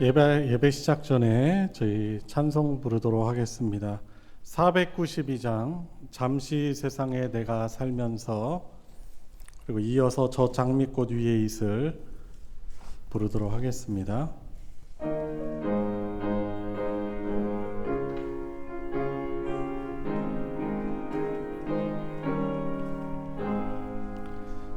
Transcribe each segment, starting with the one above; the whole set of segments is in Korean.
예배 시작 전에 저희 찬송 부르도록 하겠습니다. 492장 잠시 세상에 내가 살면서, 그리고 이어서 저 장미꽃 위에 있을 부르도록 하겠습니다.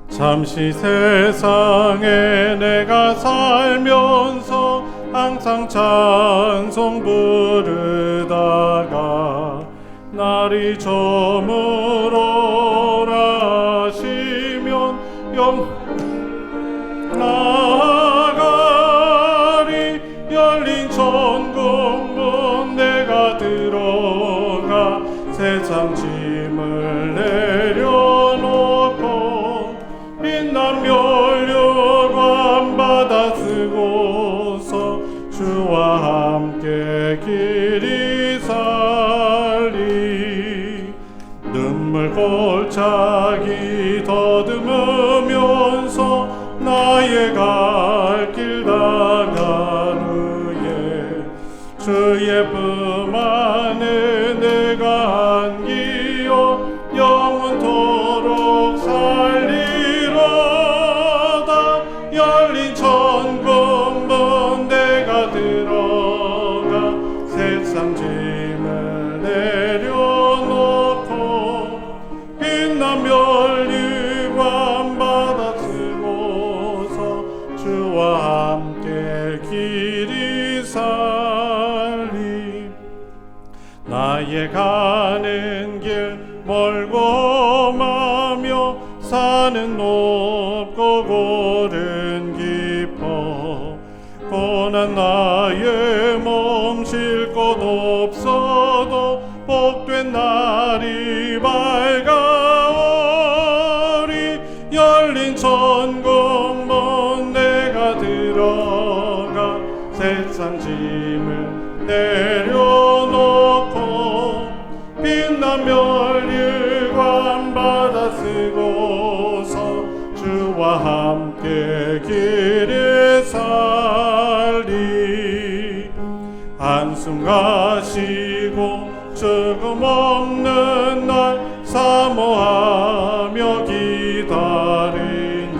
잠시 세상에 내가 살면서 항상 찬송 부르다가 날이 저물어라 하시면 나가리. 열린 천국문 내가 들어가 세상 짐을 내려놓고 빛난 면류관 받아 쓰고서 주와 함께 길이 살리. 눈물 골짜기 더듬으면서 나의 갈 길 나간 후에 주의 품 안에 내가 안기어 영원토록 살리로다. 열린 천국문 내가 들어가 세상 짐을 내려놓고 빛난 면류관 받아 쓰고서 주와 함께 길이 살리. 나의 가는 길 멀고 마며 산은 높고 골은 깊어 고난 나의 몸 쉴 곳 없어도 복된 날이 밝아오리. 열린 천국문 내가 들어가 세상 짐을 내려놓고 빛난 면류관 받아 쓰고서 주와 함께 길에 살리. 한숨 가시고 조금 없는 날 사모하며 기다리니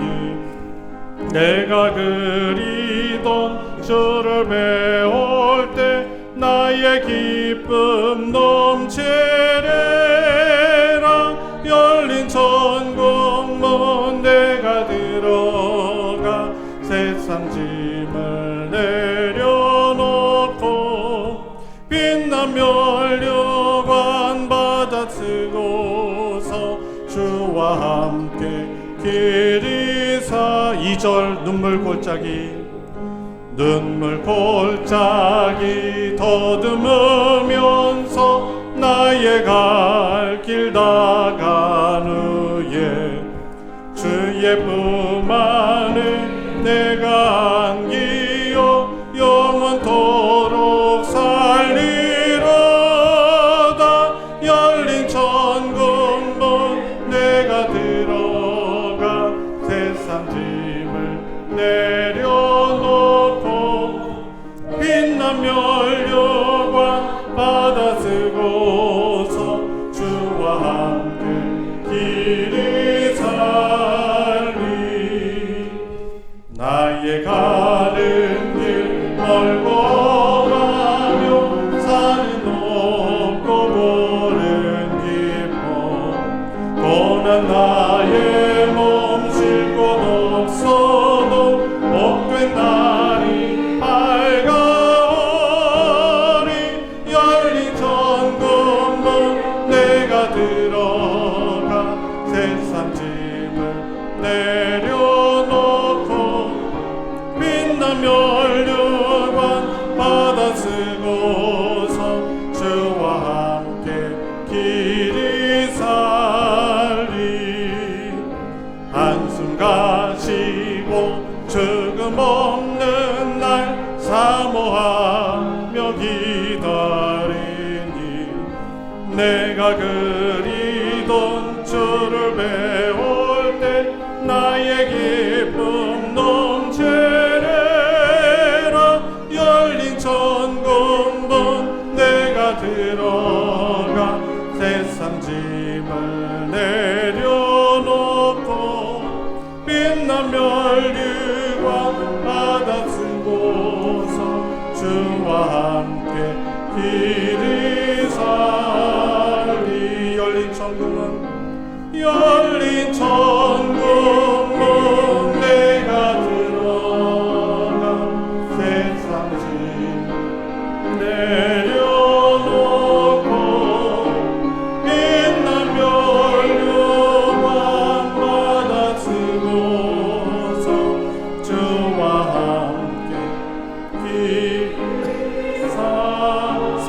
내가 그리던 주를 배울 때 나의 기쁨 넘치리라. 열린 천국문 내가 들어가 세상 짐을 내려놓고 빛난 면류관 받아 쓰고서 주와 함께 길이 사. 2절 눈물 골짜기 더듬으면서 나의 갈 길 나간 후에 주의 품 안에 내가 안기어 영원토록 살리로다. 열린 천국문 내가 들어가 세상 짐을 내려놓고 빛난 면류관 받아 쓰고서 주와 함께 길이 살리. 나의 가는 길 멀고 가며 산은 높고 골은 깊어 고난 나의 몸 쉴 곳 없어도 복된 날이 밝아오리. 열린 천국문 내가 들어가 세상 짐을 내려놓고 빛난 면류관 받아 쓰고서 주와 함께 길이 살리. 한숨 가시고 조금 없는 날 사모하며 기다리니 내가 그리던 주를 배울 때 나의 기쁨 넘치리라. 함께 길이 살리 열린 천국문 내가 들어가 세상 짐 내려놓고 빛난 별유만 받아쓰고서 주와 함께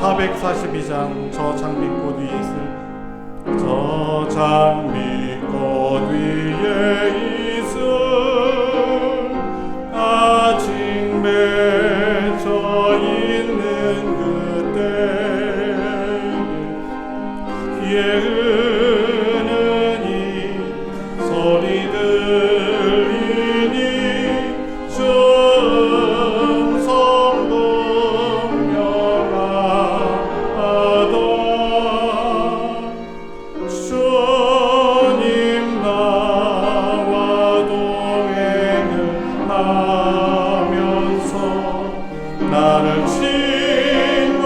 442장 저 장미꽃 위에 있을 저 장미꽃 위에 있을 아직 맺혀 있는 그때 귀에 은은히 소리 들리니 음성 분명하다 주님 나와 동행을 하면서 나를 친구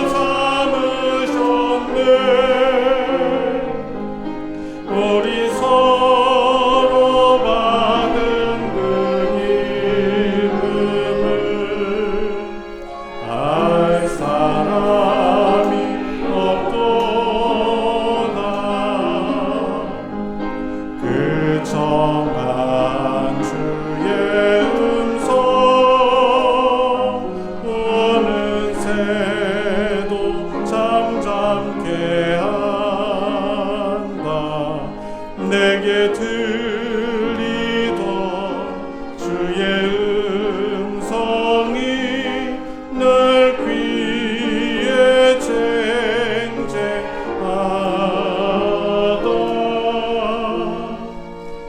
삼으셨네 우리 서로 받은 그 기쁨을 알 사람이 없도다 그 정한 주의 음성 어느새도 잠잠케 한다 내게 들리던 주의 음성이 늘 귀에 쟁쟁하다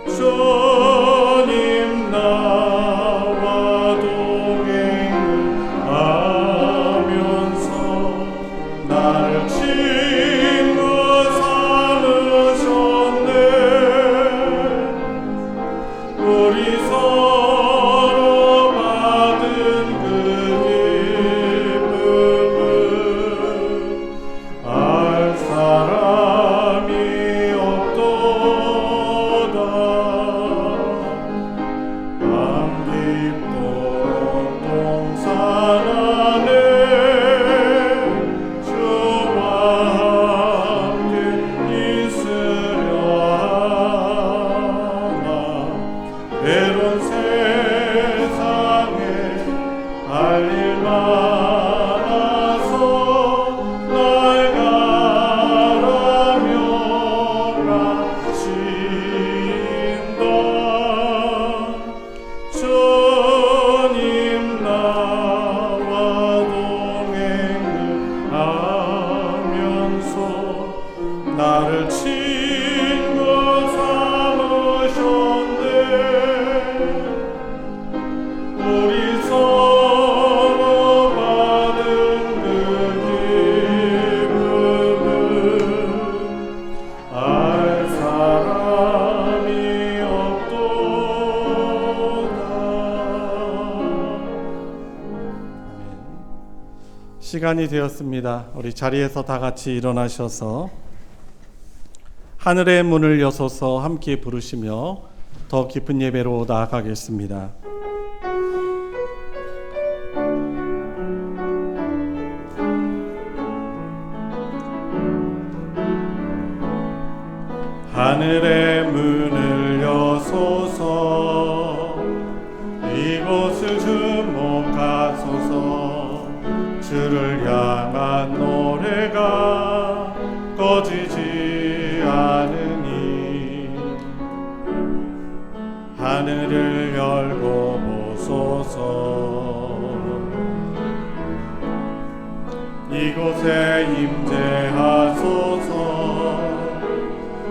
주님 나와 동행을 하면서 나를 친구 삼으셨네 우리 서로 받은 그 기쁨을 알 사람이 없도다 밤깊도록 동산 안에 주와 함께 있으려 하나 외로운 세상에 할 일 많아서 날 가라며 가신다 주님 나와 동행을 하면서 나를 친구 삼으셨네 우리 서로 받은 그 기쁨을 알 사람이 없도다. 시간이 되었습니다. 우리 자리에서 다 같이 일어나셔서 하늘의 문을 여소서 함께 부르시며 더 깊은 예배로 나아가겠습니다. 하늘의 문을 여소서 이곳을 주목하소서 주를 향한 노래가 꺼지지 않으니 하늘을 열고 보소서 이곳에 임재하소서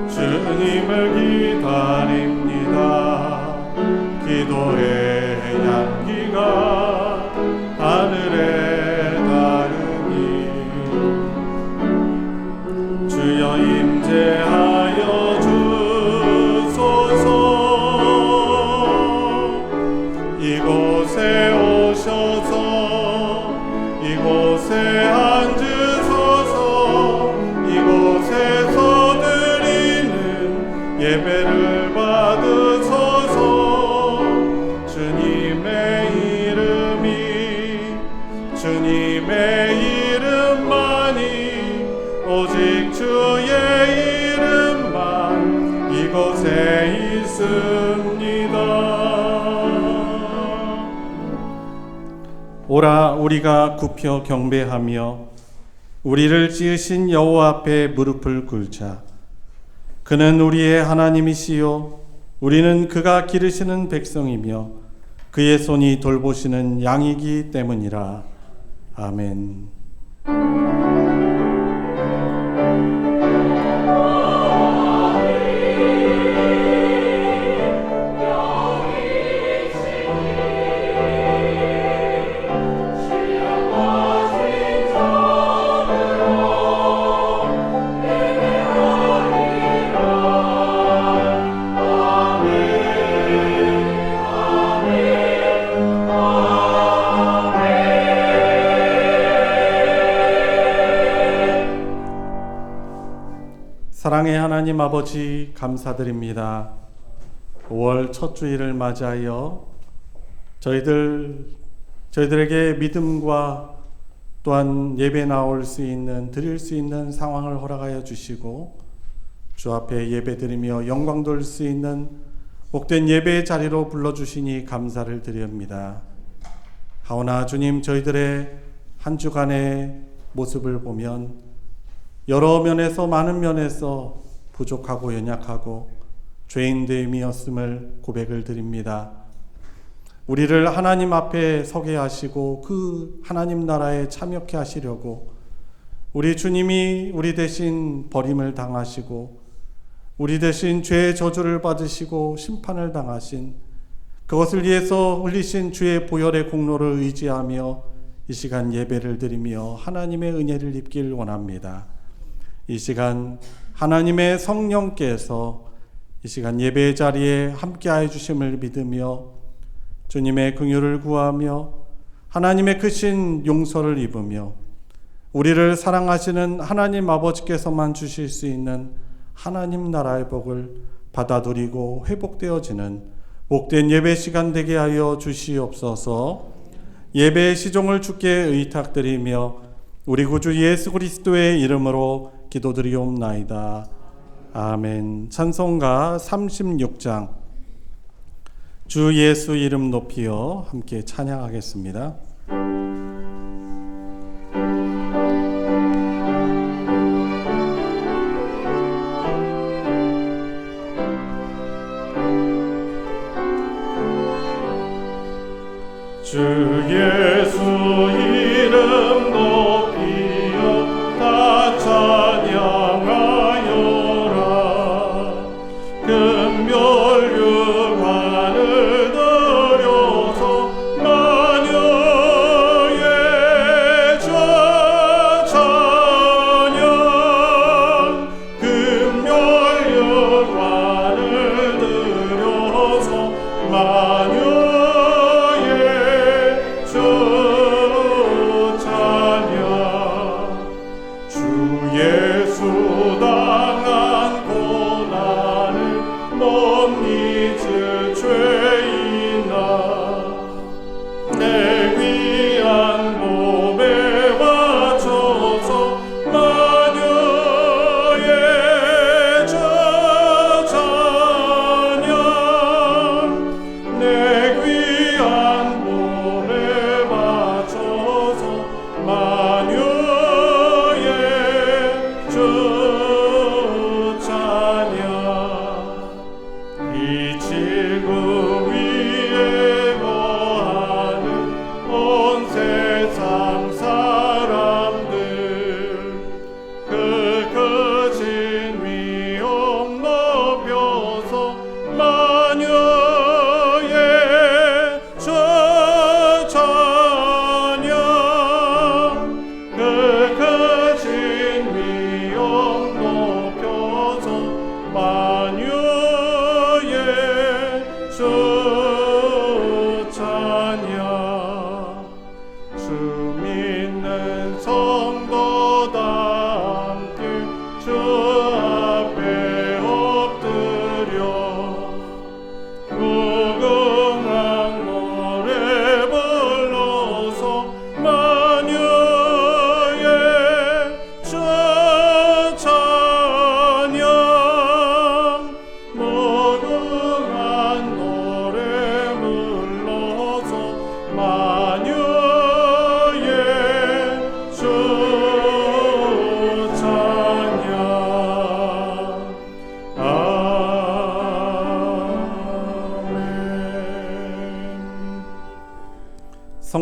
주님을 기다립니다. 기도의 향기가 하늘에 닿으니 주여 임재하여 주소서 이곳에 오셔서 이곳에 주님의 이름만이 오직 주의 이름만 이곳에 있습니다. 오라 우리가 굽혀 경배하며 우리를 지으신 여호와 앞에 무릎을 꿇자. 그는 우리의 하나님이시요 우리는 그가 기르시는 백성이며 그의 손이 돌보시는 양이기 때문이라. 아멘. 사랑의 하나님 아버지 감사드립니다. 5월 첫 주일을 맞이하여 저희들에게 믿음과 또한 예배 나올 수 있는 드릴 수 있는 상황을 허락하여 주시고 주 앞에 예배드리며 영광 돌 수 있는 복된 예배의 자리로 불러주시니 감사를 드립니다. 하오나 주님 저희들의 한 주간의 모습을 보면 여러 면에서 많은 면에서 부족하고 연약하고 죄인됨이었음을 고백을 드립니다. 우리를 하나님 앞에 서게 하시고 그 하나님 나라에 참여케 하시려고 우리 주님이 우리 대신 버림을 당하시고 우리 대신 죄의 저주를 받으시고 심판을 당하신 그것을 위해서 흘리신 주의 보혈의 공로를 의지하며 이 시간 예배를 드리며 하나님의 은혜를 입길 원합니다. 이 시간 하나님의 성령께서 이 시간 예배의 자리에 함께하여 주심을 믿으며 주님의 긍휼을 구하며 하나님의 크신 용서를 입으며 우리를 사랑하시는 하나님 아버지께서만 주실 수 있는 하나님 나라의 복을 받아들이고 회복되어지는 복된 예배 시간 되게 하여 주시옵소서. 예배의 시종을 주께 의탁드리며 우리 구주 예수 그리스도의 이름으로 기도드리옵나이다. 아멘. 찬송가 36장 주 예수 이름 높이여 함께 찬양하겠습니다. 주 예수 이름 높이여 다 찬양하여라. 금멸 유관을 들여서 마녀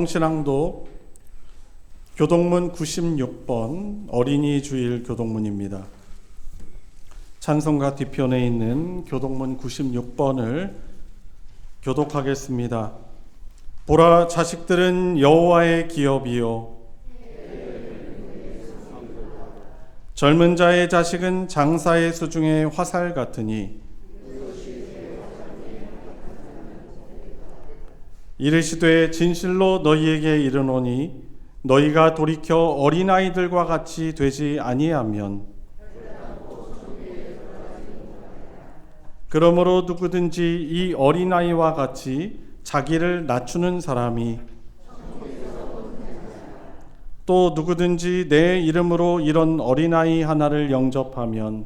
성신앙도 교동문 96번 어린이 주일 교동문입니다. 찬송가 뒤편에 있는 교동문 96번을 교독하겠습니다. 보라, 자식들은 여호와의 기업이요 젊은 자의 자식은 장사의 수중의 화살 같으니 이르시되 진실로 너희에게 이르노니 너희가 돌이켜 어린아이들과 같이 되지 아니하면 그러므로 누구든지 이 어린아이와 같이 자기를 낮추는 사람이 또 누구든지 내 이름으로 이런 어린아이 하나를 영접하면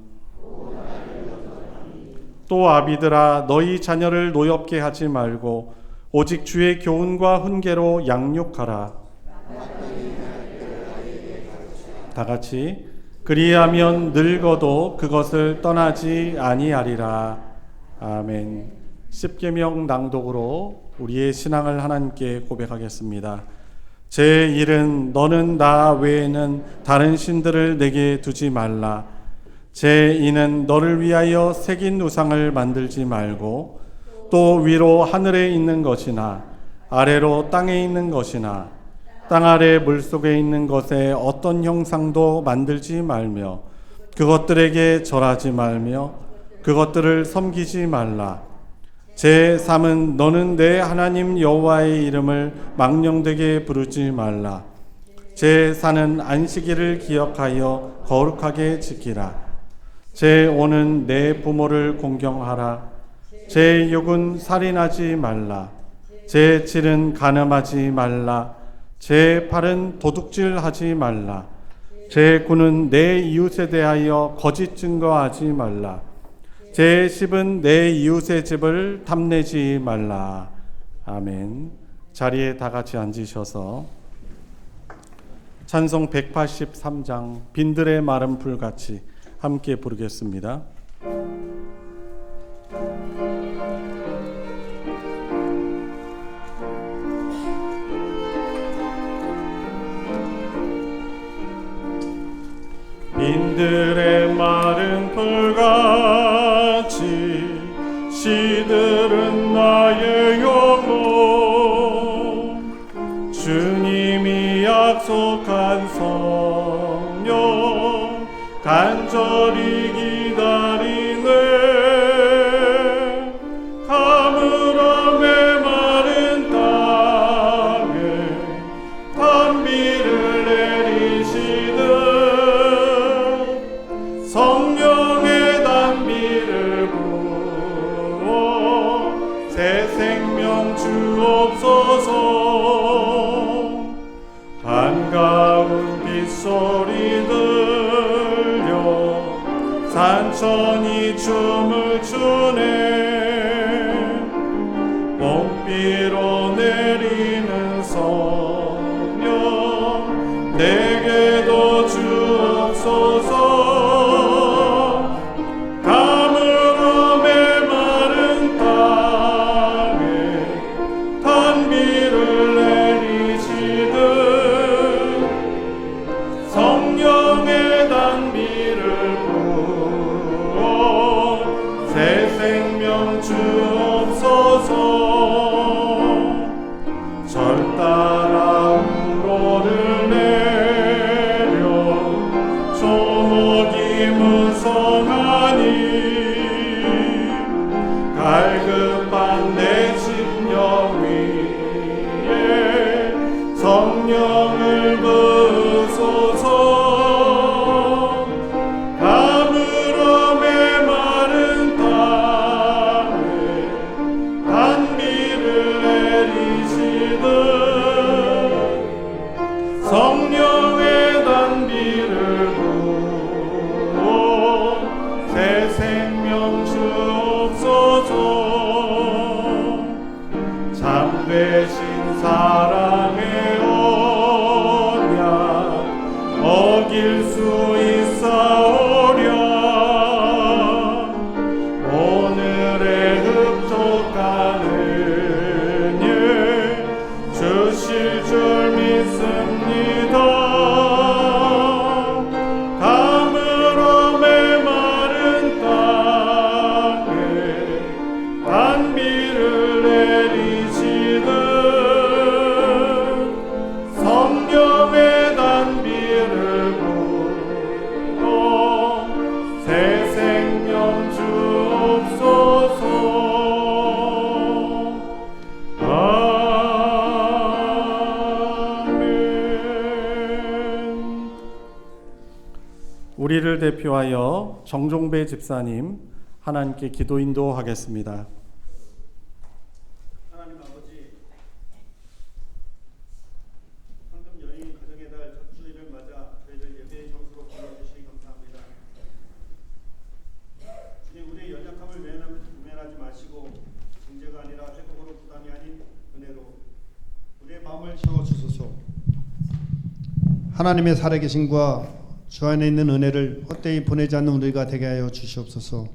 또 아비들아 너희 자녀를 노엽게 하지 말고 오직 주의 교훈과 훈계로 양육하라. 다 같이 그리하면 늙어도 그것을 떠나지 아니하리라. 아멘. 십계명 낭독으로 우리의 신앙을 하나님께 고백하겠습니다. 제 일은 너는 나 외에는 다른 신들을 내게 두지 말라. 제 이는 너를 위하여 새긴 우상을 만들지 말고 또 위로 하늘에 있는 것이나 아래로 땅에 있는 것이나 땅 아래 물속에 있는 것에 어떤 형상도 만들지 말며 그것들에게 절하지 말며 그것들을 섬기지 말라. 제3은 너는 내 하나님 여호와의 이름을 망령되게 부르지 말라. 제4는 안식일을 기억하여 거룩하게 지키라. 제5는 내 부모를 공경하라. 제6은 살인하지 말라. 제7은 간음하지 말라. 제8은 도둑질하지 말라. 제9는 내 이웃에 대하여 거짓 증거하지 말라. 제10은 내 이웃의 집을 탐내지 말라. 아멘. 자리에 다 같이 앉으셔서 찬송 183장 빈들의 마른 풀같이 함께 부르겠습니다. 빈들의 마른 풀같이 시들은 나의 영혼 주님이 약속한 성령 간절히 기다리네 가물어 메마른 땅에 단비를 내리시는 성령의 단비를 부어 새 생명 주옵소서. 반가운 빗소리 들려 산천이 춤을 추네 봄비로 내리는 성령 내게도 주옵소서. 갈급한 내 심령 위에 성령을 부으소서. 가물어 메마른 땅에 단비를 내리시듯 성령의 단비를 부어 새 생명 주옵소서. 참되신 사랑의 언약 어길 수 있사오랴. 오늘의 흡족한 은혜 주실 줄 우리를 대표하여 정종배 집사님 하나님께 기도 인도하겠습니다. 하나님 아버지, 황금 여인 가정의 달 첫 주일을 맞아 저희들 예배의 장소로 불러주시기 감사합니다. 주님, 우리의 연약함을 외면하지 마시고 징계가 아니라 회복으로 부담이 아닌 은혜로 우리의 마음을 채워주소서. 하나님의 살아계심과 주 안에 있는 은혜를 헛되이 보내지 않는 우리가 되게 하여 주시옵소서.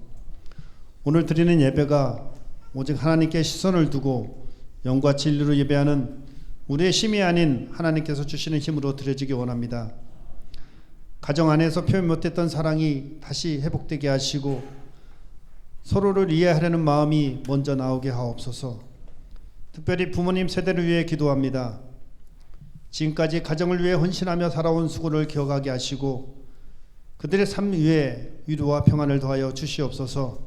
오늘 드리는 예배가 오직 하나님께 시선을 두고 영과 진리로 예배하는 우리의 힘이 아닌 하나님께서 주시는 힘으로 드려지기 원합니다. 가정 안에서 표현 못했던 사랑이 다시 회복되게 하시고 서로를 이해하려는 마음이 먼저 나오게 하옵소서. 특별히 부모님 세대를 위해 기도합니다. 지금까지 가정을 위해 헌신하며 살아온 수고를 기억하게 하시고 그들의 삶 위에 위로와 평안을 더하여 주시옵소서.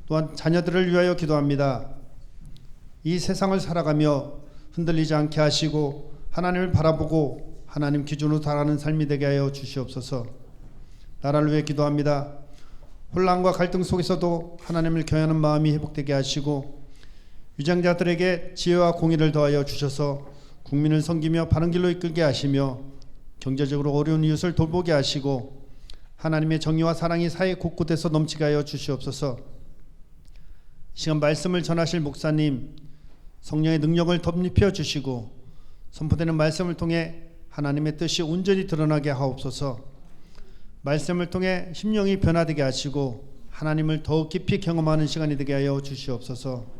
또한 자녀들을 위하여 기도합니다. 이 세상을 살아가며 흔들리지 않게 하시고 하나님을 바라보고 하나님 기준으로 살아가는 삶이 되게 하여 주시옵소서. 나라를 위해 기도합니다. 혼란과 갈등 속에서도 하나님을 경외하는 마음이 회복되게 하시고 위장자들에게 지혜와 공의를 더하여 주셔서 국민을 섬기며 바른 길로 이끌게 하시며 경제적으로 어려운 이웃을 돌보게 하시고 하나님의 정의와 사랑이 사회 곳곳에서 넘치게 하여 주시옵소서. 시간 말씀을 전하실 목사님 성령의 능력을 덧입혀 주시고 선포되는 말씀을 통해 하나님의 뜻이 온전히 드러나게 하옵소서. 말씀을 통해 심령이 변화되게 하시고 하나님을 더욱 깊이 경험하는 시간이 되게 하여 주시옵소서.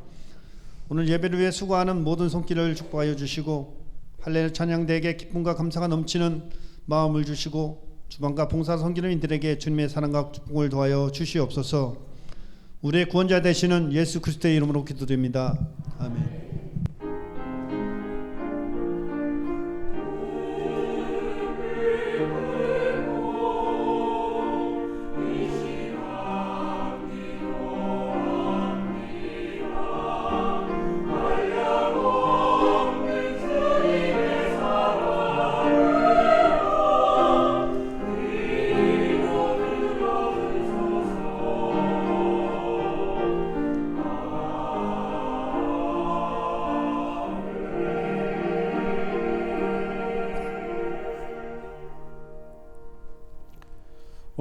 오늘 예배를 위해 수고하는 모든 손길을 축복하여 주시고 할렐루야 찬양대에게 기쁨과 감사가 넘치는 마음을 주시고 주방과 봉사 섬기는 이들에게 주님의 사랑과 축복을 더하여 주시옵소서. 우리의 구원자 되시는 예수 그리스도의 이름으로 기도드립니다. 아멘.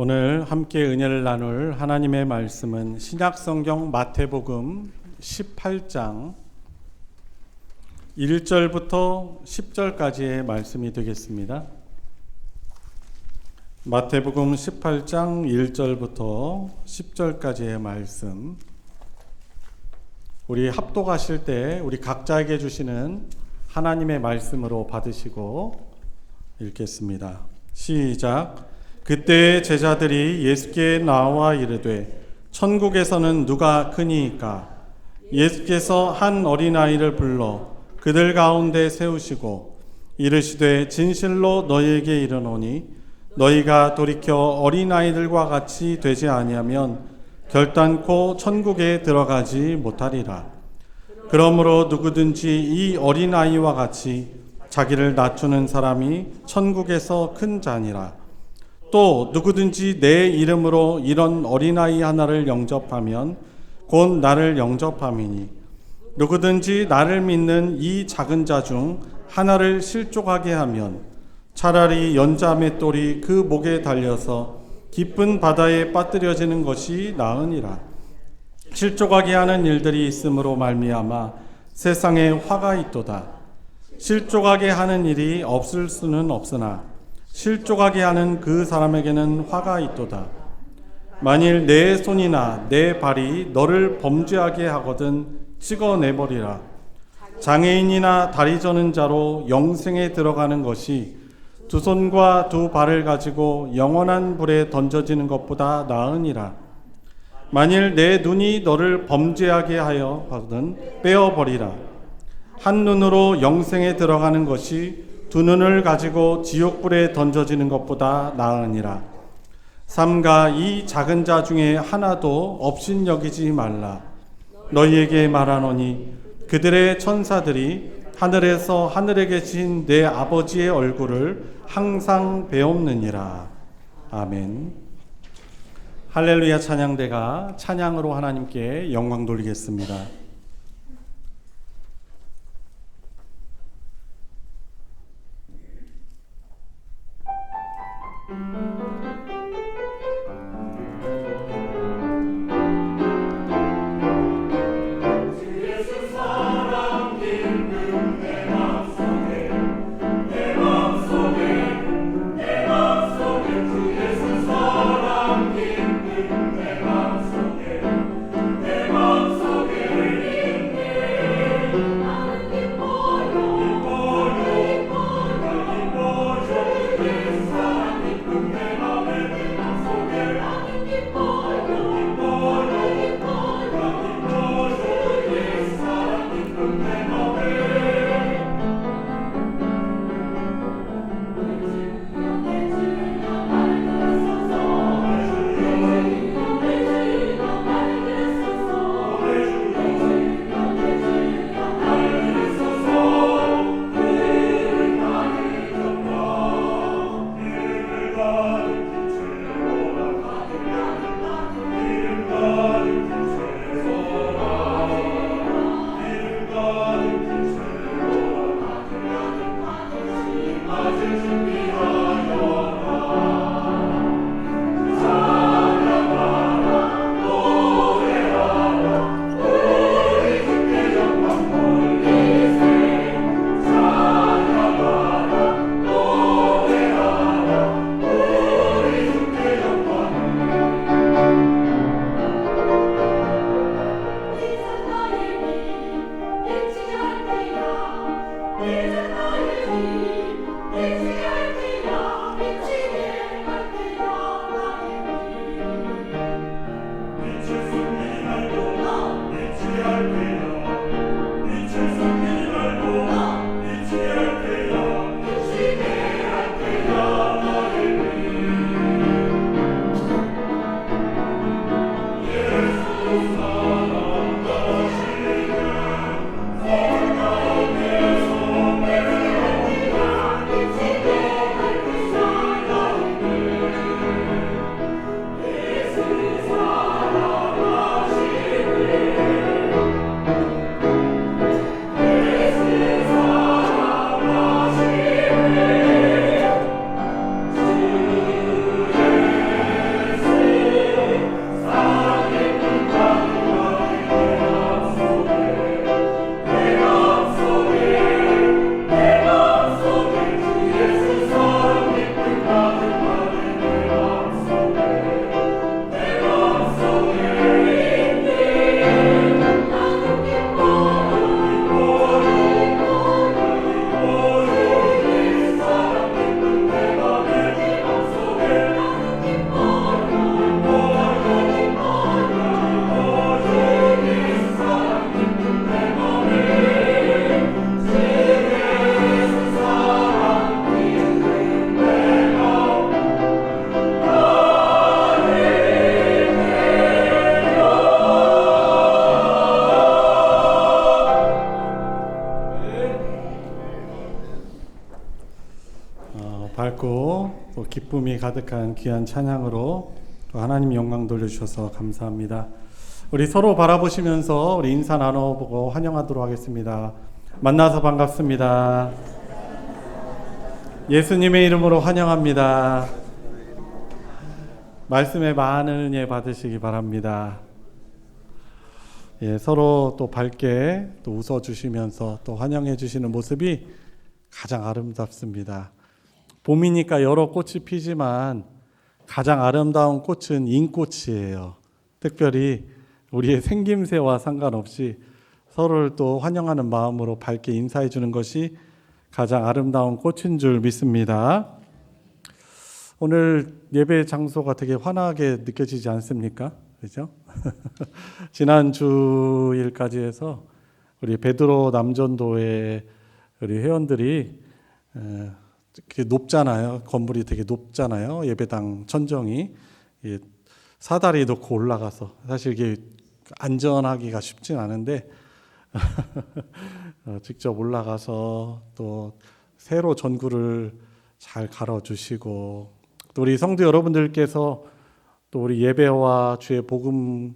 오늘 함께 은혜를 나눌 하나님의 말씀은 신약성경 마태복음 18장 1절부터 10절까지의 말씀이 되겠습니다. 마태복음 18장 1절부터 10절까지의 말씀, 우리 합독하실 때 우리 각자에게 주시는 하나님의 말씀으로 받으시고 읽겠습니다. 시작. 그때 제자들이 예수께 나와 이르되 천국에서는 누가 크니이까? 예수께서 한 어린아이를 불러 그들 가운데 세우시고 이르시되 진실로 너희에게 이르노니 너희가 돌이켜 어린아이들과 같이 되지 아니하면 결단코 천국에 들어가지 못하리라. 그러므로 누구든지 이 어린아이와 같이 자기를 낮추는 사람이 천국에서 큰 자니라. 또 누구든지 내 이름으로 이런 어린아이 하나를 영접하면 곧 나를 영접함이니 누구든지 나를 믿는 이 작은 자 중 하나를 실족하게 하면 차라리 연자 맷돌이 그 목에 달려서 깊은 바다에 빠뜨려지는 것이 나으니라. 실족하게 하는 일들이 있음으로 말미암아 세상에 화가 있도다. 실족하게 하는 일이 없을 수는 없으나 실족하게 하는 그 사람에게는 화가 있도다. 만일 내 손이나 내 발이 너를 범죄하게 하거든 찍어내버리라. 장애인이나 다리 저는 자로 영생에 들어가는 것이 두 손과 두 발을 가지고 영원한 불에 던져지는 것보다 나으니라. 만일 내 눈이 너를 범죄하게 하여 하거든 빼어버리라. 한 눈으로 영생에 들어가는 것이 두 눈을 가지고 지옥불에 던져지는 것보다 나으니라. 삼가 이 작은 자 중에 하나도 업신여기지 말라. 너희에게 말하노니 그들의 천사들이 하늘에서 하늘에 계신 내 아버지의 얼굴을 항상 배옵느니라. 아멘. 할렐루야 찬양대가 찬양으로 하나님께 영광 돌리겠습니다. 밝고 또 기쁨이 가득한 귀한 찬양으로 또 하나님 영광 돌려주셔서 감사합니다. 우리 서로 바라보시면서 우리 인사 나눠보고 환영하도록 하겠습니다. 만나서 반갑습니다. 예수님의 이름으로 환영합니다. 말씀에 많은 은혜 받으시기 바랍니다. 예, 서로 또 밝게 또 웃어주시면서 또 환영해 주시는 모습이 가장 아름답습니다. 봄이니까 여러 꽃이 피지만 가장 아름다운 꽃은 인꽃이에요. 특별히 우리의 생김새와 상관없이 서로를 또 환영하는 마음으로 밝게 인사해 주는 것이 가장 아름다운 꽃인 줄 믿습니다. 오늘 예배 장소가 되게 환하게 느껴지지 않습니까? 그죠? 지난 주일까지 해서 우리 베드로 남전도의 우리 회원들이 높잖아요. 건물이 되게 높잖아요. 예배당 천정이 사다리 놓고 올라가서 사실 이게 안전하기가 쉽진 않은데 직접 올라가서 또 세로 전구를 잘 갈아주시고 또 우리 성도 여러분들께서 또 우리 예배와 주의 복음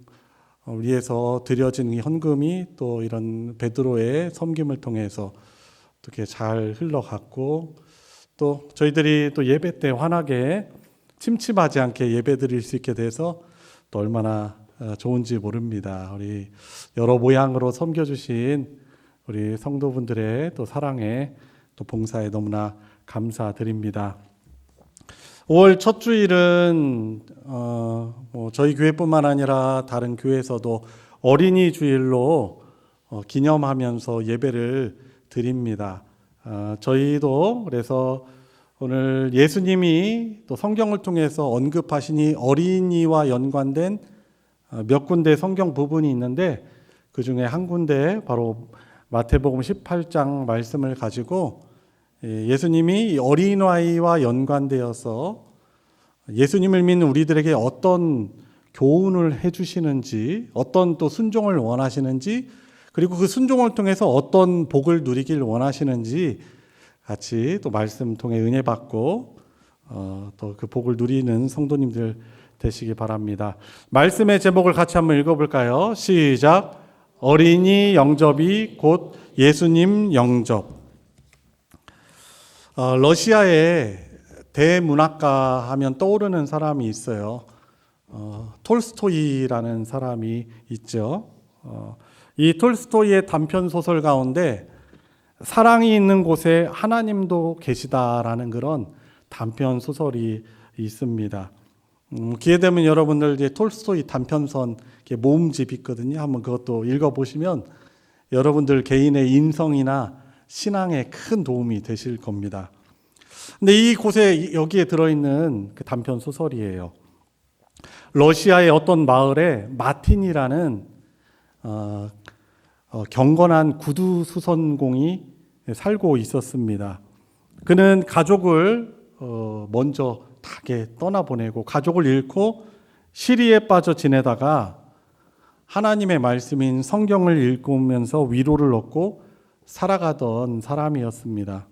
위해서 드려진 이 헌금이 또 이런 베드로의 섬김을 통해서 어떻게 잘 흘러갔고, 또 저희들이 또 예배 때 환하게 침침하지 않게 예배 드릴 수 있게 돼서 또 얼마나 좋은지 모릅니다. 우리 여러 모양으로 섬겨주신 우리 성도분들의 또 사랑에 또 봉사에 너무나 감사드립니다. 5월 첫 주일은 저희 교회뿐만 아니라 다른 교회에서도 어린이 주일로 기념하면서 예배를 드립니다. 저희도 그래서 오늘 예수님이 또 성경을 통해서 언급하신 이 어린이와 연관된 몇 군데 성경 부분이 있는데, 그 중에 한 군데 바로 마태복음 18장 말씀을 가지고 예수님이 어린아이와 연관되어서 예수님을 믿는 우리들에게 어떤 교훈을 해주시는지, 어떤 또 순종을 원하시는지, 그리고 그 순종을 통해서 어떤 복을 누리길 원하시는지 같이 또 말씀 통해 은혜 받고 또 그 복을 누리는 성도님들 되시기 바랍니다. 말씀의 제목을 같이 한번 읽어볼까요? 시작. 어린이 영접이 곧 예수님 영접. 러시아의 대문학가 하면 떠오르는 사람이 있어요. 톨스토이라는 사람이 있죠. 이 톨스토이의 단편 소설 가운데 사랑이 있는 곳에 하나님도 계시다라는 그런 단편 소설이 있습니다. 기회 되면 여러분들 이제 톨스토이 단편선 모음집 있거든요. 한번 그것도 읽어보시면 여러분들 개인의 인성이나 신앙에 큰 도움이 되실 겁니다. 근데 이 곳에 여기에 들어있는 그 단편 소설이에요. 러시아의 어떤 마을에 마틴이라는 경건한 구두 수선공이 살고 있었습니다. 그는 가족을 먼저 다게 떠나보내고 가족을 잃고 시리에 빠져 지내다가 하나님의 말씀인 성경을 읽으면서 위로를 얻고 살아가던 사람이었습니다.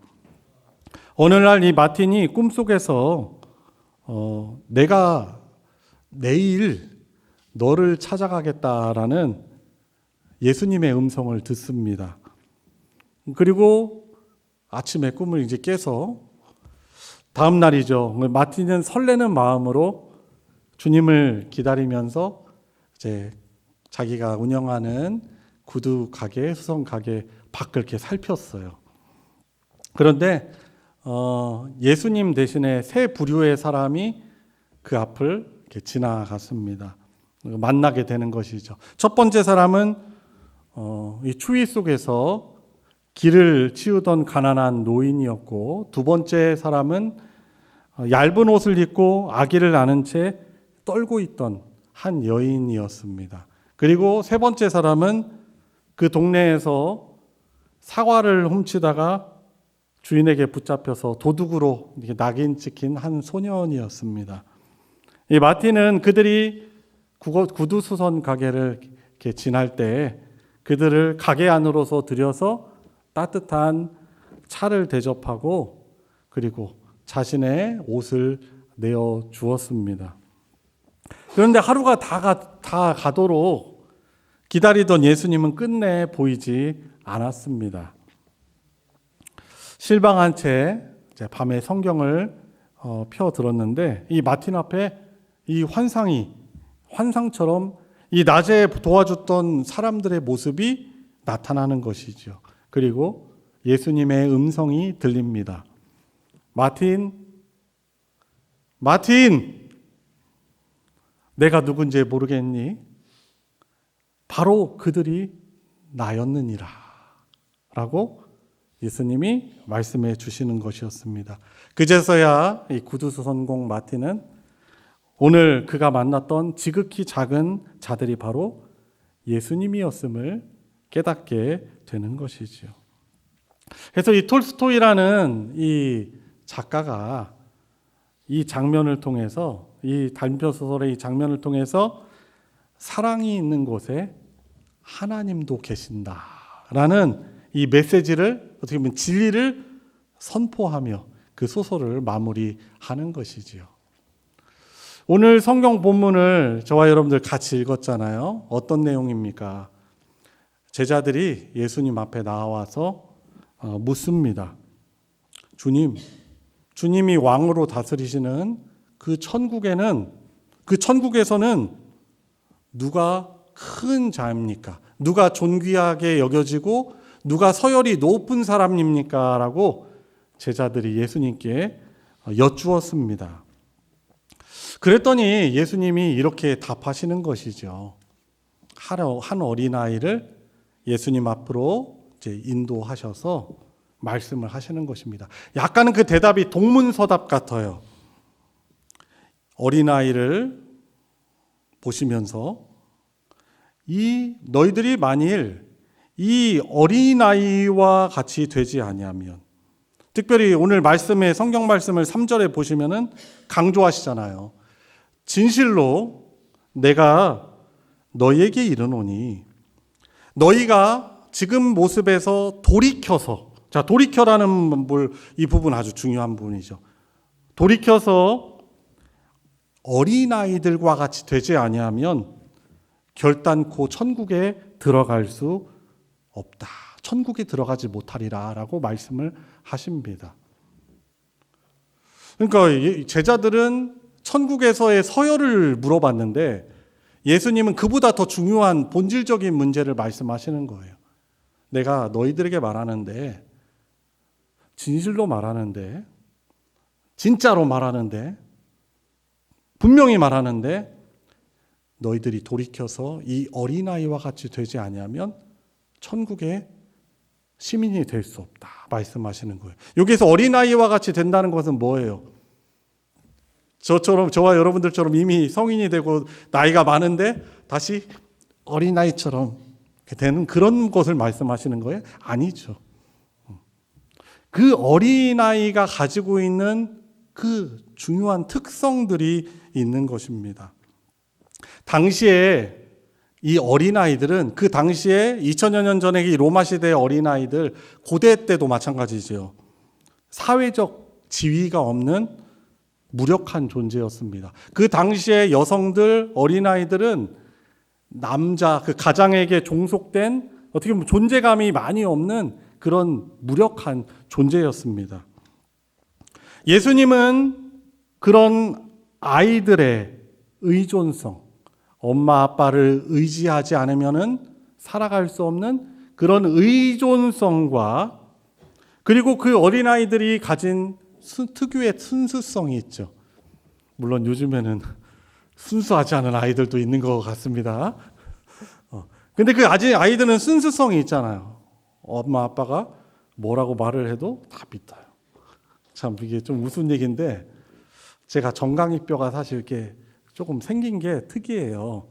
어느 날 이 마틴이 꿈속에서 내가 내일 너를 찾아가겠다라는 예수님의 음성을 듣습니다. 그리고 아침에 꿈을 이제 깨서 다음 날이죠. 마틴은 설레는 마음으로 주님을 기다리면서 이제 자기가 운영하는 구두 가게, 수선 가게 밖을 이렇게 살폈어요. 그런데 예수님 대신에 세 부류의 사람이 그 앞을 이렇게 지나갔습니다. 만나게 되는 것이죠. 첫 번째 사람은 이 추위 속에서 길을 치우던 가난한 노인이었고, 두 번째 사람은 얇은 옷을 입고 아기를 안은 채 떨고 있던 한 여인이었습니다. 그리고 세 번째 사람은 그 동네에서 사과를 훔치다가 주인에게 붙잡혀서 도둑으로 낙인 찍힌 한 소년이었습니다. 이 마틴은 그들이 구두수선 가게를 이렇게 지날 때 그들을 가게 안으로서 들여서 따뜻한 차를 대접하고 그리고 자신의 옷을 내어 주었습니다. 그런데 하루가 다 가도록 기다리던 예수님은 끝내 보이지 않았습니다. 실망한 채 밤에 성경을 펴 들었는데 이 마틴 앞에 이 환상처럼 이 낮에 도와줬던 사람들의 모습이 나타나는 것이죠. 그리고 예수님의 음성이 들립니다. 마틴, 내가 누군지 모르겠니? 바로 그들이 나였느니라 라고 예수님이 말씀해 주시는 것이었습니다. 그제서야 이 구두수선공 마틴은 오늘 그가 만났던 지극히 작은 자들이 바로 예수님이었음을 깨닫게 되는 것이지요. 그래서 이 톨스토이라는 이 작가가 이 장면을 통해서, 이 단편 소설의 이 장면을 통해서 사랑이 있는 곳에 하나님도 계신다라는 이 메시지를, 어떻게 보면 진리를 선포하며 그 소설을 마무리하는 것이지요. 오늘 성경 본문을 저와 여러분들 같이 읽었잖아요. 어떤 내용입니까? 제자들이 예수님 앞에 나와서 묻습니다. 주님이 왕으로 다스리시는 그 천국에서는 누가 큰 자입니까? 누가 존귀하게 여겨지고 누가 서열이 높은 사람입니까? 라고 제자들이 예수님께 여쭈었습니다. 그랬더니 예수님이 이렇게 답하시는 것이죠. 한 어린아이를 예수님 앞으로 이제 인도하셔서 말씀을 하시는 것입니다. 약간은 그 대답이 동문서답 같아요. 어린아이를 보시면서 너희들이 만일 이 어린아이와 같이 되지 아니하면, 특별히 오늘 말씀에 성경 말씀을 3절에 보시면은 강조하시잖아요. 진실로 내가 너희에게 이르노니 너희가 지금 모습에서 돌이켜서, 자, 돌이켜라는 이 부분 아주 중요한 부분이죠. 돌이켜서 어린아이들과 같이 되지 아니하면 결단코 천국에 들어갈 수 없다. 천국에 들어가지 못하리라 라고 말씀을 하십니다. 그러니까 제자들은 천국에서의 서열을 물어봤는데 예수님은 그보다 더 중요한 본질적인 문제를 말씀하시는 거예요. 내가 너희들에게 말하는데, 진실로 말하는데, 진짜로 말하는데, 분명히 말하는데 너희들이 돌이켜서 이 어린아이와 같이 되지 아니하면 천국의 시민이 될 수 없다 말씀하시는 거예요. 여기서 어린아이와 같이 된다는 것은 뭐예요? 저와 여러분들처럼 이미 성인이 되고 나이가 많은데 다시 어린아이처럼 되는 그런 것을 말씀하시는 거예요? 아니죠. 그 어린아이가 가지고 있는 그 중요한 특성들이 있는 것입니다. 당시에 이 어린아이들은, 그 당시에 2000여 년 전에 이 로마 시대의 어린아이들, 고대 때도 마찬가지죠. 사회적 지위가 없는 무력한 존재였습니다. 그 당시에 여성들, 어린아이들은 남자, 그 가장에게 종속된 어떻게 보면 존재감이 많이 없는 그런 무력한 존재였습니다. 예수님은 그런 아이들의 의존성, 엄마 아빠를 의지하지 않으면은 살아갈 수 없는 그런 의존성과, 그리고 그 어린아이들이 가진 특유의 순수성이 있죠. 물론 요즘에는 순수하지 않은 아이들도 있는 것 같습니다. 근데 그 아이들은 순수성이 있잖아요. 엄마 아빠가 뭐라고 말을 해도 다 믿어요. 참 이게 좀 우스운 얘기인데, 제가 정강이뼈가 사실 이렇게 조금 생긴 게 특이해요.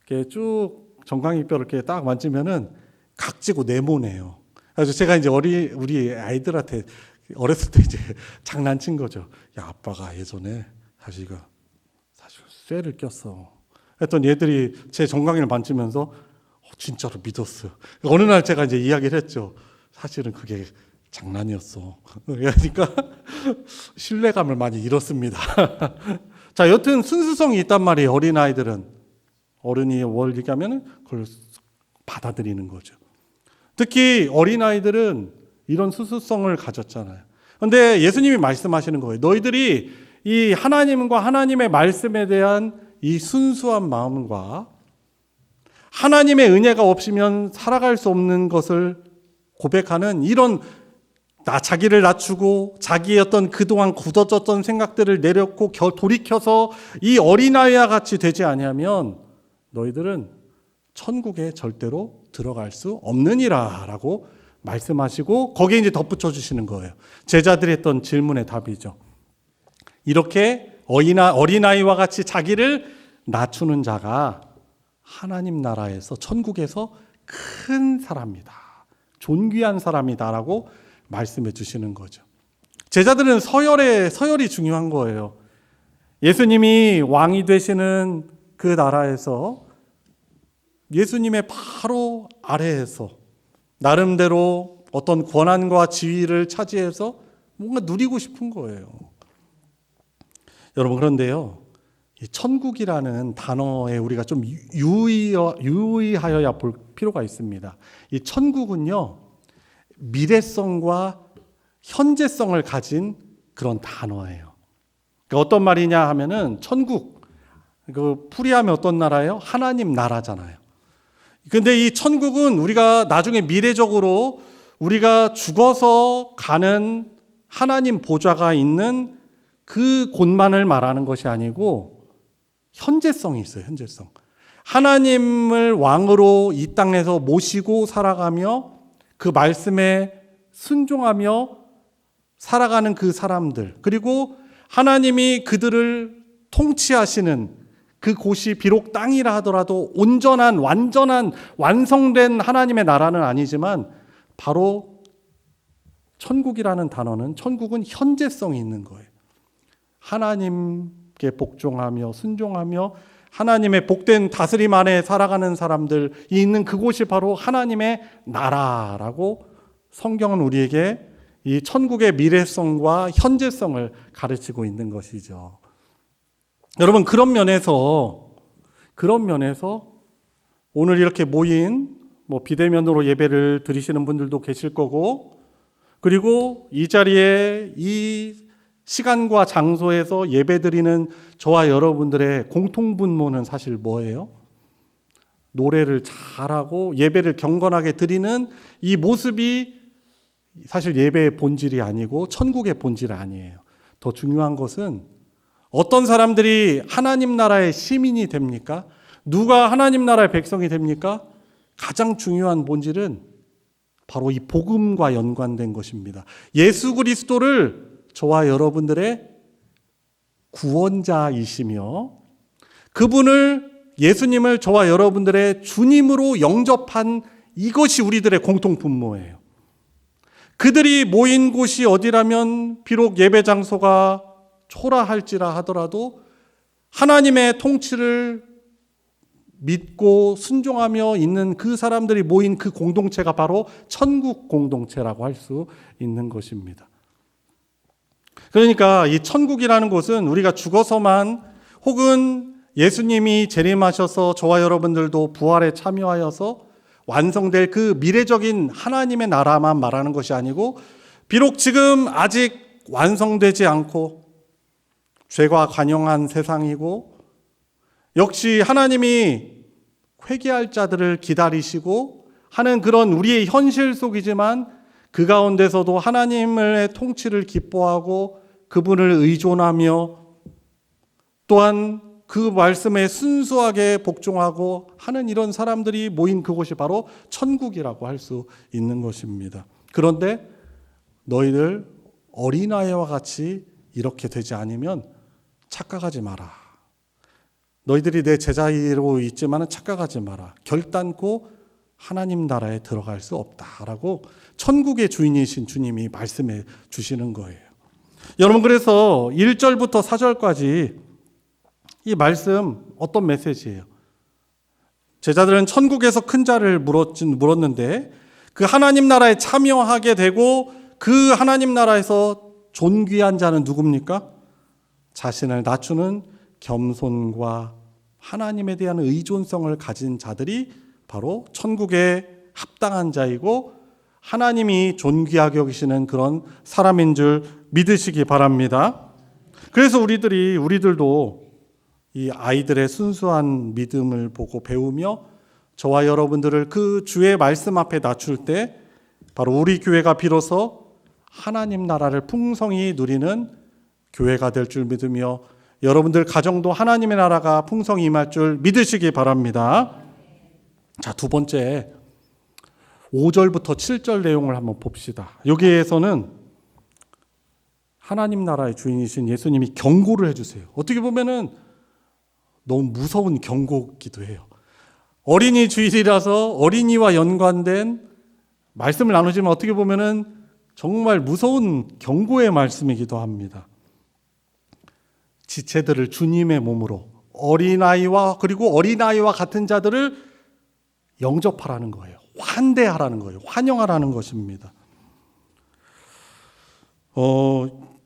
이렇게 쭉 정강이뼈를 이렇게 딱 만지면은 각지고 네모네요. 그래서 제가 이제 우리 아이들한테 어렸을 때 이제 장난친 거죠. 야, 아빠가 예전에 사실 쇠를 꼈어. 했더니 얘들이 제 정강이를 만지면서 진짜로 믿었어요. 어느 날 제가 이제 이야기를 했죠. 사실은 그게 장난이었어. 그러니까 신뢰감을 많이 잃었습니다. 자, 여튼 순수성이 있단 말이에요. 어린아이들은. 어른이 뭘 얘기하면 그걸 받아들이는 거죠. 특히 어린아이들은 이런 순수성을 가졌잖아요. 그런데 예수님이 말씀하시는 거예요. 너희들이 이 하나님과 하나님의 말씀에 대한 이 순수한 마음과 하나님의 은혜가 없으면 살아갈 수 없는 것을 고백하는 이런 자기를 낮추고 자기의 어떤 그동안 굳어졌던 생각들을 내려놓고 돌이켜서 이 어린아이와 같이 되지 아니하면 너희들은 천국에 절대로 들어갈 수 없느니라 라고 말씀하시고, 거기에 이제 덧붙여 주시는 거예요. 제자들이 했던 질문의 답이죠. 이렇게 어린아이와 같이 자기를 낮추는 자가 하나님 나라에서, 천국에서 큰 사람이다, 존귀한 사람이다라고 말씀해 주시는 거죠. 제자들은 서열이 중요한 거예요. 예수님이 왕이 되시는 그 나라에서 예수님의 바로 아래에서 나름대로 어떤 권한과 지위를 차지해서 뭔가 누리고 싶은 거예요. 여러분, 그런데요, 이 천국이라는 단어에 우리가 좀 유의하여야 볼 필요가 있습니다. 이 천국은요, 미래성과 현재성을 가진 그런 단어예요. 그러니까 어떤 말이냐 하면은 천국, 그 풀이하면 어떤 나라예요? 하나님 나라잖아요. 근데 이 천국은 우리가 나중에 미래적으로 우리가 죽어서 가는 하나님 보좌가 있는 그 곳만을 말하는 것이 아니고 현재성이 있어요. 현재성. 하나님을 왕으로 이 땅에서 모시고 살아가며 그 말씀에 순종하며 살아가는 그 사람들, 그리고 하나님이 그들을 통치하시는 그 곳이 비록 땅이라 하더라도 온전한, 완전한, 완성된 하나님의 나라는 아니지만 바로 천국이라는 단어는, 천국은 현재성이 있는 거예요. 하나님께 복종하며 순종하며 하나님의 복된 다스림 안에 살아가는 사람들이 있는 그곳이 바로 하나님의 나라라고 성경은 우리에게 이 천국의 미래성과 현재성을 가르치고 있는 것이죠. 여러분, 그런 면에서 오늘 이렇게 모인 비대면으로 예배를 드리시는 분들도 계실 거고, 그리고 이 자리에 이 시간과 장소에서 예배드리는 저와 여러분들의 공통분모는 사실 뭐예요? 노래를 잘하고 예배를 경건하게 드리는 이 모습이 사실 예배의 본질이 아니고 천국의 본질 아니에요. 더 중요한 것은 어떤 사람들이 하나님 나라의 시민이 됩니까? 누가 하나님 나라의 백성이 됩니까? 가장 중요한 본질은 바로 이 복음과 연관된 것입니다. 예수 그리스도를 저와 여러분들의 구원자이시며 그분을, 예수님을 저와 여러분들의 주님으로 영접한 이것이 우리들의 공통분모예요. 그들이 모인 곳이 어디라면 비록 예배 장소가 초라할지라 하더라도 하나님의 통치를 믿고 순종하며 있는 그 사람들이 모인 그 공동체가 바로 천국 공동체라고 할 수 있는 것입니다. 그러니까 이 천국이라는 곳은 우리가 죽어서만, 혹은 예수님이 재림하셔서 저와 여러분들도 부활에 참여하여서 완성될 그 미래적인 하나님의 나라만 말하는 것이 아니고, 비록 지금 아직 완성되지 않고 죄가 관영한 세상이고, 역시 하나님이 회개할 자들을 기다리시고 하는 그런 우리의 현실 속이지만, 그 가운데서도 하나님의 통치를 기뻐하고 그분을 의존하며 또한 그 말씀에 순수하게 복종하고 하는 이런 사람들이 모인 그곳이 바로 천국이라고 할 수 있는 것입니다. 그런데 너희들 어린아이와 같이 이렇게 되지 않으면 착각하지 마라. 너희들이 내 제자로 있지만 착각하지 마라. 결단코 하나님 나라에 들어갈 수 없다라고 천국의 주인이신 주님이 말씀해 주시는 거예요. 여러분, 그래서 1절부터 4절까지 이 말씀 어떤 메시지예요? 제자들은 천국에서 큰 자를 물었는데 그 하나님 나라에 참여하게 되고 그 하나님 나라에서 존귀한 자는 누굽니까? 자신을 낮추는 겸손과 하나님에 대한 의존성을 가진 자들이 바로 천국에 합당한 자이고 하나님이 존귀하게 여기시는 그런 사람인 줄 믿으시기 바랍니다. 그래서 우리들도 이 아이들의 순수한 믿음을 보고 배우며 저와 여러분들을 그 주의 말씀 앞에 낮출 때 바로 우리 교회가 비로소 하나님 나라를 풍성히 누리는 교회가 될 줄 믿으며 여러분들 가정도 하나님의 나라가 풍성히 임할 줄 믿으시기 바랍니다. 자, 두 번째 5절부터 7절 내용을 한번 봅시다. 여기에서는 하나님 나라의 주인이신 예수님이 경고를 해주세요. 어떻게 보면은 너무 무서운 경고기도 해요. 어린이 주일이라서 어린이와 연관된 말씀을 나누지만 어떻게 보면은 정말 무서운 경고의 말씀이기도 합니다. 지체들을 주님의 몸으로, 어린아이와 그리고 어린아이와 같은 자들을 영접하라는 거예요. 환대하라는 거예요. 환영하라는 것입니다.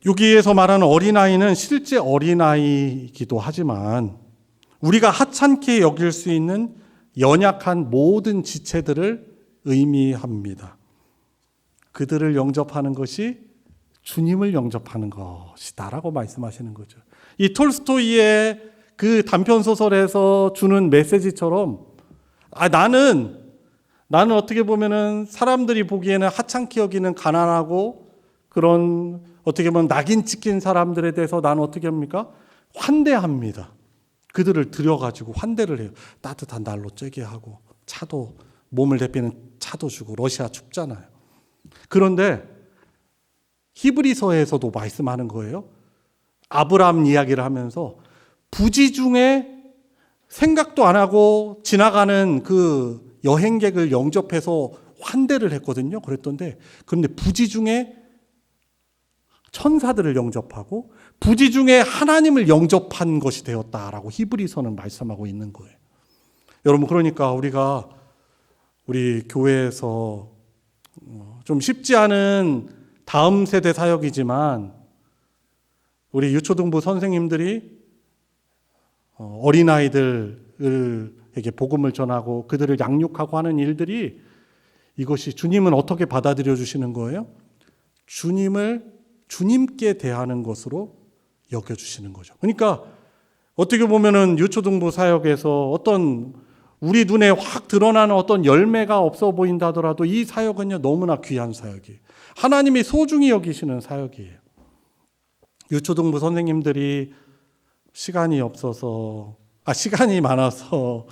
여기에서 말하는 어린아이는 실제 어린아이이기도 하지만 우리가 하찮게 여길 수 있는 연약한 모든 지체들을 의미합니다. 그들을 영접하는 것이 주님을 영접하는 것이다라고 말씀하시는 거죠. 이 톨스토이의 그 단편 소설에서 주는 메시지처럼 나는 어떻게 보면은 사람들이 보기에는 하찮게 여기는 가난하고 그런 어떻게 보면 낙인 찍힌 사람들에 대해서 나는 어떻게 합니까? 환대합니다. 그들을 들여가지고 환대를 해요. 따뜻한 날로 쬐게 하고 차도 몸을 데피는 차도 주고 러시아 춥잖아요. 그런데 히브리서에서도 말씀하는 거예요. 아브라함 이야기를 하면서 부지 중에 생각도 안 하고 지나가는 그 여행객을 영접해서 환대를 했거든요. 그런데 부지 중에 천사들을 영접하고 부지 중에 하나님을 영접한 것이 되었다라고 히브리서는 말씀하고 있는 거예요. 여러분, 그러니까 우리 교회에서 좀 쉽지 않은 다음 세대 사역이지만 우리 유초등부 선생님들이 어린아이들에게 복음을 전하고 그들을 양육하고 하는 일들이 이것이 주님은 어떻게 받아들여 주시는 거예요? 주님께 대하는 것으로 여겨주시는 거죠. 그러니까 어떻게 보면은 유초등부 사역에서 어떤 우리 눈에 확 드러나는 어떤 열매가 없어 보인다 하더라도 이 사역은요 너무나 귀한 사역이에요. 하나님이 소중히 여기시는 사역이에요. 유초등부 선생님들이 시간이 많아서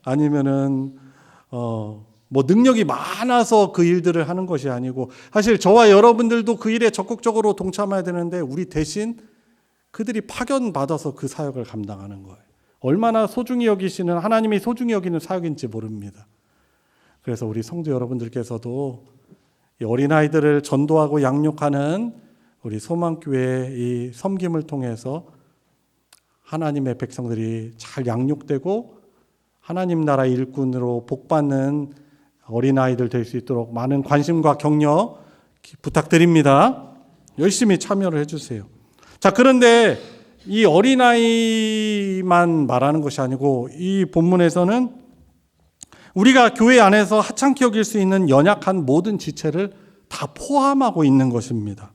아니면은 능력이 많아서 그 일들을 하는 것이 아니고 사실 저와 여러분들도 그 일에 적극적으로 동참해야 되는데 우리 대신 그들이 파견받아서 그 사역을 감당하는 거예요. 얼마나 소중히 여기시는 하나님이 소중히 여기는 사역인지 모릅니다. 그래서 우리 성도 여러분들께서도 이 어린아이들을 전도하고 양육하는 우리 소망교회의 이 섬김을 통해서 하나님의 백성들이 잘 양육되고 하나님 나라의 일꾼으로 복받는 어린아이들 될 수 있도록 많은 관심과 격려 부탁드립니다. 열심히 참여를 해주세요. 자, 그런데 이 어린아이만 말하는 것이 아니고 이 본문에서는 우리가 교회 안에서 하찮게 여길 수 있는 연약한 모든 지체를 다 포함하고 있는 것입니다.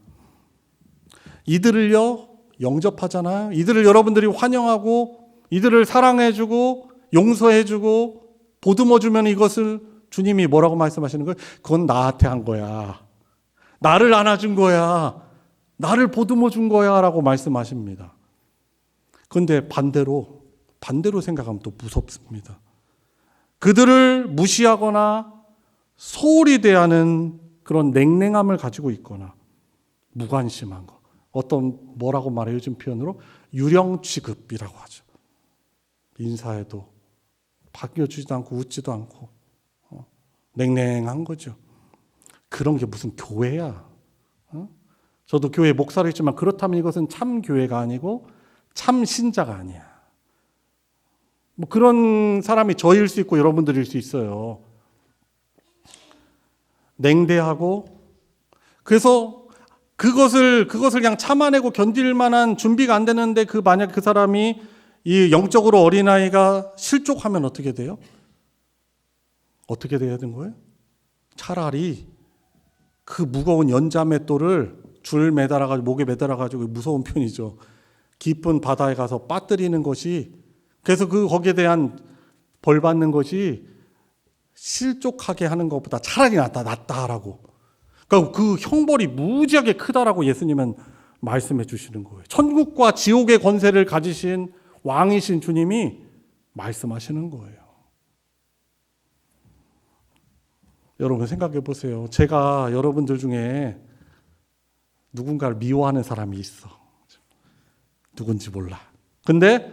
이들을요 영접하잖아요. 이들을 여러분들이 환영하고 이들을 사랑해주고 용서해주고 보듬어주면 이것을 주님이 뭐라고 말씀하시는 거예요? 그건 나한테 한 거야. 나를 안아준 거야. 나를 보듬어준 거야 라고 말씀하십니다. 그런데 반대로 생각하면 또 무섭습니다. 그들을 무시하거나 소홀히 대하는 그런 냉랭함을 가지고 있거나 무관심한 거. 뭐라고 말해요? 요즘 표현으로 유령 취급이라고 하죠. 인사해도 반겨주지도 않고 웃지도 않고 냉랭한 거죠. 그런 게 무슨 교회야? 저도 교회 목사를 했지만 그렇다면 이것은 참 교회가 아니고 참 신자가 아니야. 그런 사람이 저일 수 있고 여러분들일 수 있어요. 냉대하고 그래서 그것을 그냥 참아내고 견딜 만한 준비가 안 되는데 만약 그 사람이 이 영적으로 어린아이가 실족하면 어떻게 돼요? 어떻게 돼야 되는 거예요? 차라리 그 무거운 연자맷돌을 줄 매달아가지고 목에 매달아가지고 무서운 편이죠. 깊은 바다에 가서 빠뜨리는 것이 그래서 거기에 대한 벌 받는 것이 실족하게 하는 것보다 차라리 낫다라고. 그러니까 그 형벌이 무지하게 크다라고 예수님은 말씀해 주시는 거예요. 천국과 지옥의 권세를 가지신 왕이신 주님이 말씀하시는 거예요. 여러분 생각해 보세요. 제가 여러분들 중에 누군가를 미워하는 사람이 있어. 누군지 몰라. 근데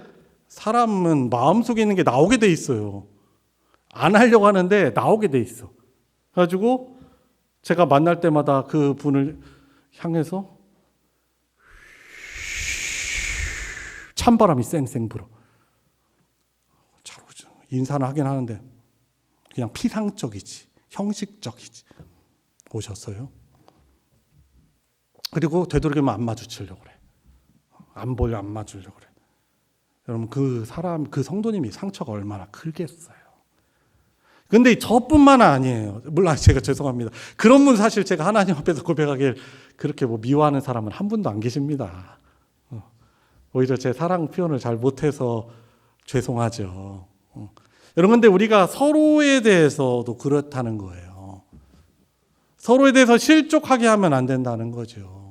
사람은 마음속에 있는 게 나오게 돼 있어요. 안 하려고 하는데 나오게 돼 있어. 그래가지고 제가 만날 때마다 그 분을 향해서 찬바람이 쌩쌩 불어. 잘 오죠. 인사는 하긴 하는데 그냥 피상적이지. 형식적이지. 오셨어요? 그리고 되도록이면 안 마주치려고 그래. 안 보여, 안 맞으려고 그래. 여러분, 그 성도님이 상처가 얼마나 크겠어요. 근데 저뿐만 아니에요. 물론 제가 죄송합니다. 그런 분 사실 제가 하나님 앞에서 고백하길 그렇게 미워하는 사람은 한 분도 안 계십니다. 오히려 제 사랑 표현을 잘 못해서 죄송하죠. 여러분, 근데 우리가 서로에 대해서도 그렇다는 거예요. 서로에 대해서 실족하게 하면 안 된다는 거죠.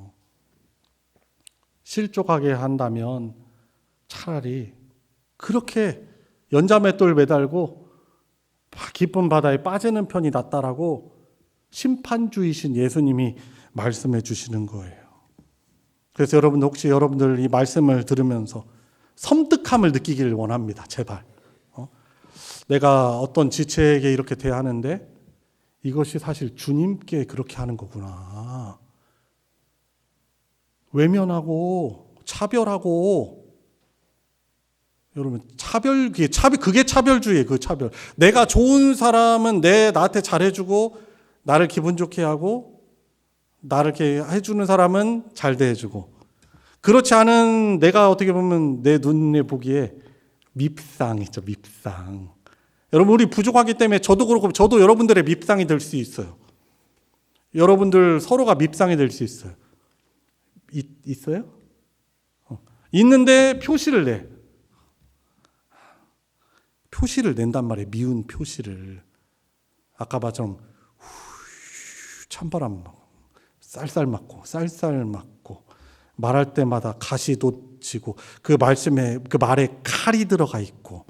실족하게 한다면 차라리 그렇게 연자맷돌 매달고 깊은 바다에 빠지는 편이 낫다라고 심판주이신 예수님이 말씀해 주시는 거예요. 그래서 혹시 여러분들 이 말씀을 들으면서 섬뜩함을 느끼기를 원합니다. 제발. 내가 어떤 지체에게 이렇게 대하는데 이것이 사실 주님께 그렇게 하는 거구나. 외면하고 차별하고, 여러분, 그게 차별주의예요. 그 차별. 내가 좋은 사람은 나한테 잘해주고 나를 기분 좋게 하고, 나를 이렇게 해주는 사람은 잘 대해주고, 그렇지 않은 내가 어떻게 보면 내 눈에 보기에 밉상이죠. 밉상. 여러분, 우리 부족하기 때문에 저도 그렇고 저도 여러분들의 밉상이 될 수 있어요. 여러분들 서로가 밉상이 될 수 있어요. 있어요? 있는데 표시를 내. 표시를 낸단 말이에요. 미운 표시를. 아까 말처럼 찬바람 쌀쌀 맞고 말할 때마다 가시 돋치고 그 말에 칼이 들어가 있고.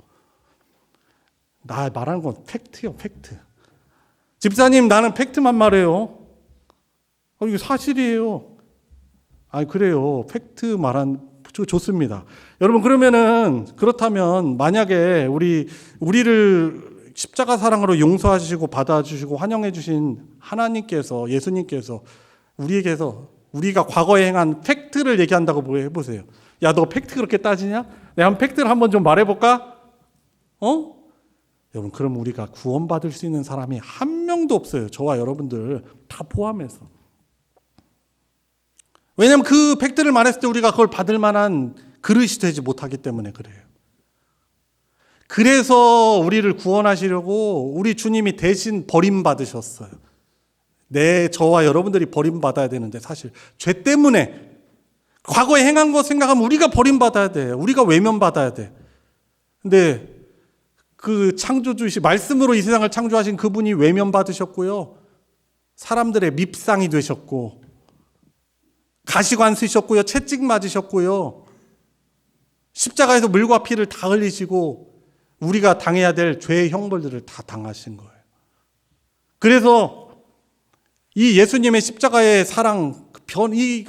나 말하는 건 팩트요, 팩트. 집사님, 나는 팩트만 말해요. 이거 사실이에요. 아니, 그래요. 팩트 좋습니다. 여러분, 그렇다면 만약에 우리를 십자가 사랑으로 용서하시고 받아주시고 환영해 주신 하나님께서, 예수님께서 우리가 과거에 행한 팩트를 얘기한다고 해보세요. 야, 너 팩트 그렇게 따지냐? 내가 한번 팩트를 한번 좀 말해볼까? 여러분, 그럼 우리가 구원받을 수 있는 사람이 한 명도 없어요. 저와 여러분들 다 포함해서. 왜냐하면 그 팩트를 말했을 때 우리가 그걸 받을 만한 그릇이 되지 못하기 때문에 그래요. 그래서 우리를 구원하시려고 우리 주님이 대신 버림받으셨어요. 저와 여러분들이 버림받아야 되는데 사실 죄 때문에 과거에 행한 거 생각하면 우리가 버림받아야 돼. 우리가 외면받아야 돼. 근데 그 창조주이신 말씀으로 이 세상을 창조하신 그분이 외면받으셨고요. 사람들의 밉상이 되셨고 가시관 쓰셨고요. 채찍 맞으셨고요. 십자가에서 물과 피를 다 흘리시고 우리가 당해야 될 죄의 형벌들을 다 당하신 거예요. 그래서 이 예수님의 십자가의 사랑,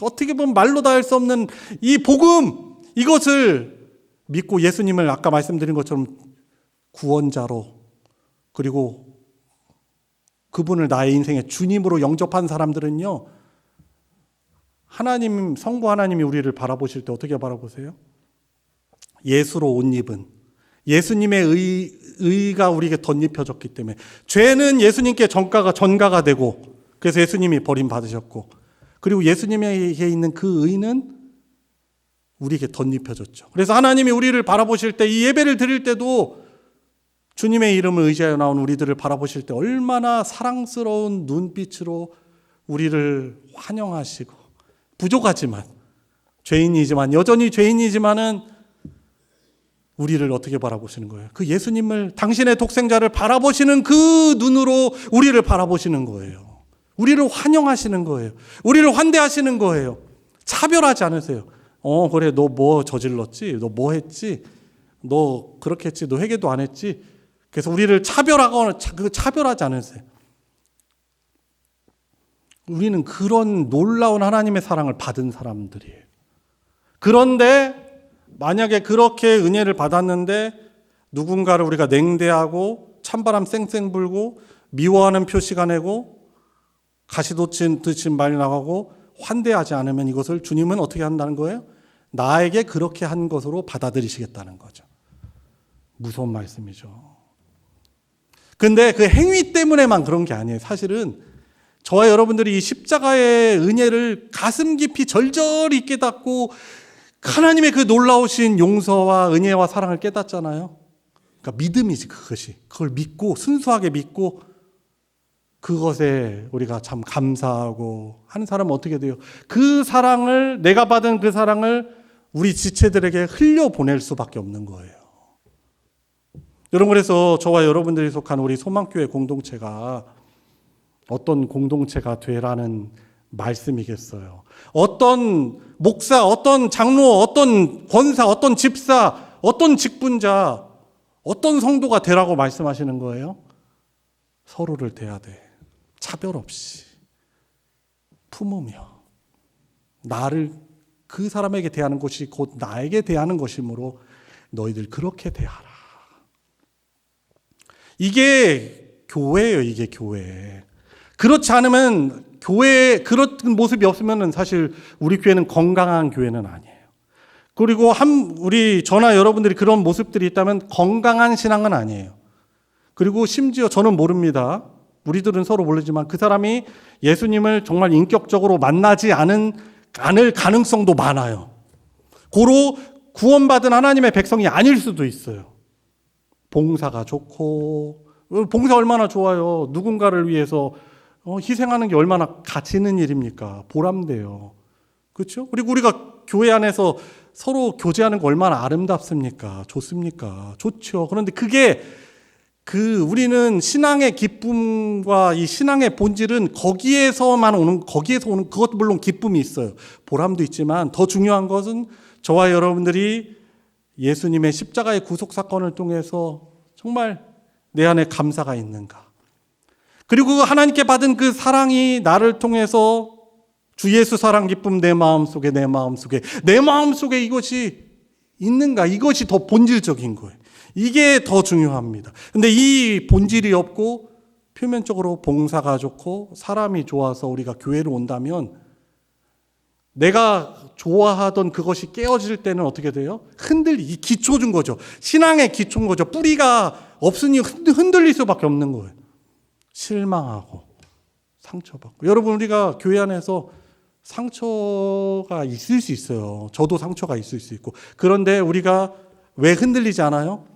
어떻게 보면 말로 다 할 수 없는 이 복음, 이것을 믿고 예수님을 아까 말씀드린 것처럼 구원자로, 그리고 그분을 나의 인생의 주님으로 영접한 사람들은요, 성부 하나님이 우리를 바라보실 때 어떻게 바라보세요? 예수로 옷 입은, 예수님의 의가 우리에게 덧입혀졌기 때문에, 죄는 예수님께 전가가 되고, 그래서 예수님이 버림받으셨고, 그리고 예수님에게 있는 그 의는 우리에게 덧입혀졌죠. 그래서 하나님이 우리를 바라보실 때, 이 예배를 드릴 때도 주님의 이름을 의지하여 나온 우리들을 바라보실 때 얼마나 사랑스러운 눈빛으로 우리를 환영하시고, 부족하지만, 여전히 죄인이지만은 우리를 어떻게 바라보시는 거예요? 그 예수님을, 당신의 독생자를 바라보시는 그 눈으로 우리를 바라보시는 거예요. 우리를 환영하시는 거예요. 우리를 환대하시는 거예요. 차별하지 않으세요. 그래, 너 뭐 저질렀지? 너 뭐 했지? 너 그렇게 했지? 너 회개도 안 했지? 그래서 우리를 차별하지 않으세요. 우리는 그런 놀라운 하나님의 사랑을 받은 사람들이에요. 그런데 만약에 그렇게 은혜를 받았는데 누군가를 우리가 냉대하고 찬바람 쌩쌩 불고 미워하는 표시가 내고 가시돋친 말이 나가고 환대하지 않으면 이것을 주님은 어떻게 한다는 거예요? 나에게 그렇게 한 것으로 받아들이시겠다는 거죠. 무서운 말씀이죠. 근데 그 행위 때문에만 그런 게 아니에요. 사실은 저와 여러분들이 이 십자가의 은혜를 가슴 깊이 절절히 깨닫고 하나님의 그 놀라우신 용서와 은혜와 사랑을 깨닫잖아요. 그러니까 믿음이지, 그것이. 그걸 믿고 순수하게 믿고 그것에 우리가 참 감사하고 하는 사람은 어떻게 돼요? 그 사랑을, 내가 받은 그 사랑을 우리 지체들에게 흘려보낼 수밖에 없는 거예요. 여러분, 그래서 저와 여러분들이 속한 우리 소망교회 공동체가 어떤 공동체가 되라는 말씀이겠어요. 어떤 목사, 어떤 장로, 어떤 권사, 어떤 집사, 어떤 직분자, 어떤 성도가 되라고 말씀하시는 거예요? 서로를 대해야 돼. 차별 없이 품으며 나를 그 사람에게 대하는 것이 곧 나에게 대하는 것이므로 너희들 그렇게 대하라. 이게 교회예요. 이게 교회. 그렇지 않으면 교회에 그런 모습이 없으면 사실 우리 교회는 건강한 교회는 아니에요. 그리고 우리 저나 여러분들이 그런 모습들이 있다면 건강한 신앙은 아니에요. 그리고 심지어 저는 모릅니다. 우리들은 서로 모르지만 그 사람이 예수님을 정말 인격적으로 만나지 않을 가능성도 많아요. 고로 구원받은 하나님의 백성이 아닐 수도 있어요. 봉사가 좋고, 봉사 얼마나 좋아요. 누군가를 위해서 희생하는 게 얼마나 가치 있는 일입니까? 보람돼요. 그렇죠? 그리고 우리가 교회 안에서 서로 교제하는 거 얼마나 아름답습니까? 좋습니까? 좋죠. 그런데 그게 우리는 신앙의 기쁨과 이 신앙의 본질은 거기에서 오는 그것도 물론 기쁨이 있어요. 보람도 있지만 더 중요한 것은 저와 여러분들이 예수님의 십자가의 구속 사건을 통해서 정말 내 안에 감사가 있는가. 그리고 하나님께 받은 그 사랑이 나를 통해서 주 예수 사랑 기쁨 내 마음속에 이것이 있는가. 이것이 더 본질적인 거예요. 이게 더 중요합니다. 근데 이 본질이 없고 표면적으로 봉사가 좋고 사람이 좋아서 우리가 교회를 온다면 내가 좋아하던 그것이 깨어질 때는 어떻게 돼요? 이 기초 준 거죠. 신앙의 기초인 거죠. 뿌리가 없으니 흔들릴 수밖에 없는 거예요. 실망하고 상처받고. 여러분, 우리가 교회 안에서 상처가 있을 수 있어요. 저도 상처가 있을 수 있고. 그런데 우리가 왜 흔들리지 않아요?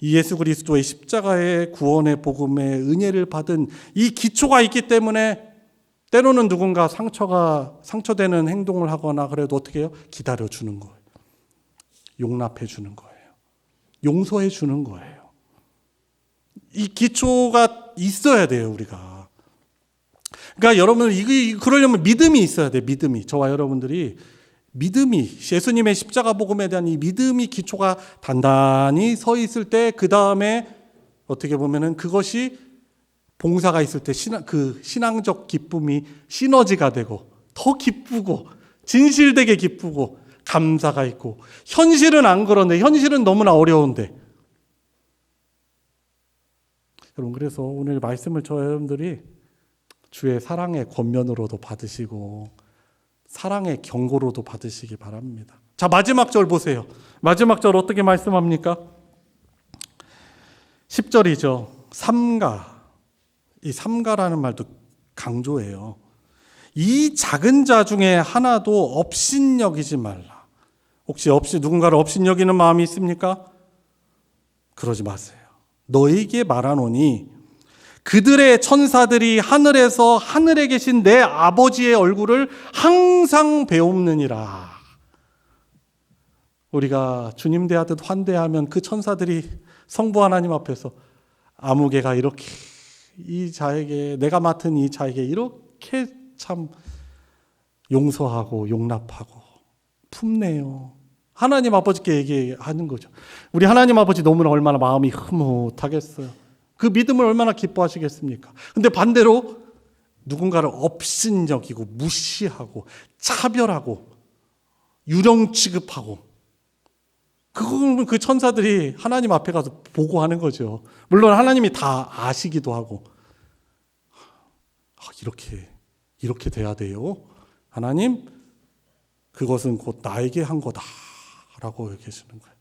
이 예수 그리스도의 십자가의 구원의 복음의 은혜를 받은 이 기초가 있기 때문에 때로는 누군가 상처되는 행동을 하거나 그래도 어떻게 해요? 기다려주는 거예요. 용납해주는 거예요. 용서해주는 거예요. 이 기초가 있어야 돼요, 우리가. 그러니까 여러분, 그러려면 믿음이 있어야 돼요, 믿음이. 저와 여러분들이 예수님의 십자가 복음에 대한 이 믿음이 기초가 단단히 서 있을 때, 그 다음에 어떻게 보면은 그것이 봉사가 있을 때 신앙적 기쁨이 시너지가 되고 더 기쁘고 진실되게 기쁘고 감사가 있고, 현실은 안 그런데, 현실은 너무나 어려운데. 여러분, 그래서 오늘 말씀을 저 여러분들이 주의 사랑의 권면으로도 받으시고 사랑의 경고로도 받으시기 바랍니다. 자, 마지막 절 보세요. 마지막 절 어떻게 말씀합니까? 10절이죠. 삼가. 이 삼가라는 말도 강조해요. 이 작은 자 중에 하나도 업신여기지 말라. 혹시 누군가를 업신여기는 마음이 있습니까? 그러지 마세요. 너에게 말하노니 그들의 천사들이 하늘에서 하늘에 계신 내 아버지의 얼굴을 항상 배웁느니라. 우리가 주님 대하듯 환대하면 그 천사들이 성부 하나님 앞에서 아무개가 이렇게 내가 맡은 이 자에게 이렇게 참 용서하고 용납하고 품네요. 하나님 아버지께 얘기하는 거죠. 우리 하나님 아버지 너무나 얼마나 마음이 흐뭇하겠어요. 그 믿음을 얼마나 기뻐하시겠습니까? 근데 반대로 누군가를 업신여기고 무시하고 차별하고 유령 취급하고, 그건 그 천사들이 하나님 앞에 가서 보고하는 거죠. 물론 하나님이 다 아시기도 하고, 이렇게 돼야 돼요. 하나님, 그것은 곧 나에게 한 거다라고 얘기하시는 거예요.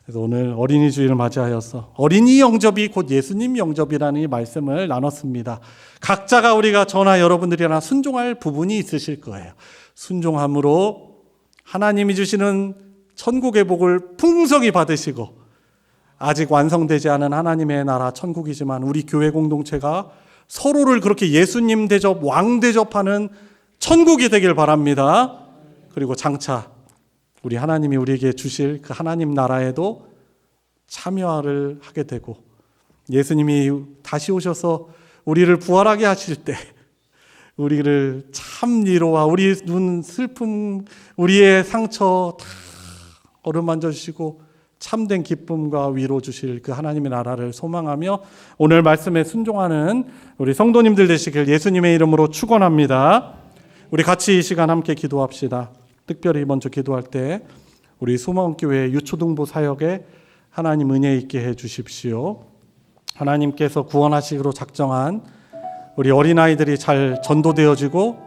그래서 오늘 어린이 주일을 맞이하여서 어린이 영접이 곧 예수님 영접이라는 이 말씀을 나눴습니다. 각자가 우리가 저나 여러분들이나 순종할 부분이 있으실 거예요. 순종함으로 하나님이 주시는 천국의 복을 풍성히 받으시고, 아직 완성되지 않은 하나님의 나라 천국이지만 우리 교회 공동체가 서로를 그렇게 예수님 대접, 왕 대접하는 천국이 되길 바랍니다. 그리고 장차 우리 하나님이 우리에게 주실 그 하나님 나라에도 참여를 하게 되고, 예수님이 다시 오셔서 우리를 부활하게 하실 때 우리를 참 위로와 우리 눈 슬픔, 우리의 상처 다 어루만져 주시고 참된 기쁨과 위로 주실 그 하나님의 나라를 소망하며 오늘 말씀에 순종하는 우리 성도님들 되시길 예수님의 이름으로 축원합니다. 우리 같이 이 시간 함께 기도합시다. 특별히 먼저 기도할 때 우리 소망교회 유초등부 사역에 하나님 은혜 있게 해 주십시오. 하나님께서 구원하시기로 작정한 우리 어린아이들이 잘 전도되어지고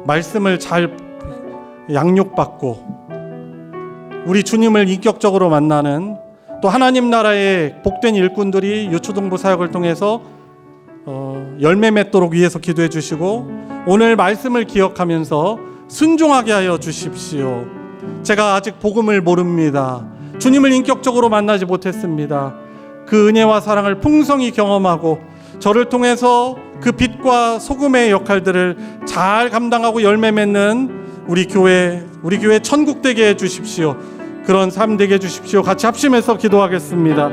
말씀을 잘 양육받고 우리 주님을 인격적으로 만나는, 또 하나님 나라의 복된 일꾼들이 유초등부 사역을 통해서 열매 맺도록 위해서 기도해 주시고, 오늘 말씀을 기억하면서 순종하게 하여 주십시오. 제가 아직 복음을 모릅니다. 주님을 인격적으로 만나지 못했습니다. 그 은혜와 사랑을 풍성히 경험하고 저를 통해서 그 빛과 소금의 역할들을 잘 감당하고 열매 맺는 우리 교회 천국 되게 해 주십시오. 그런 삶 되게 해 주십시오. 같이 합심해서 기도하겠습니다.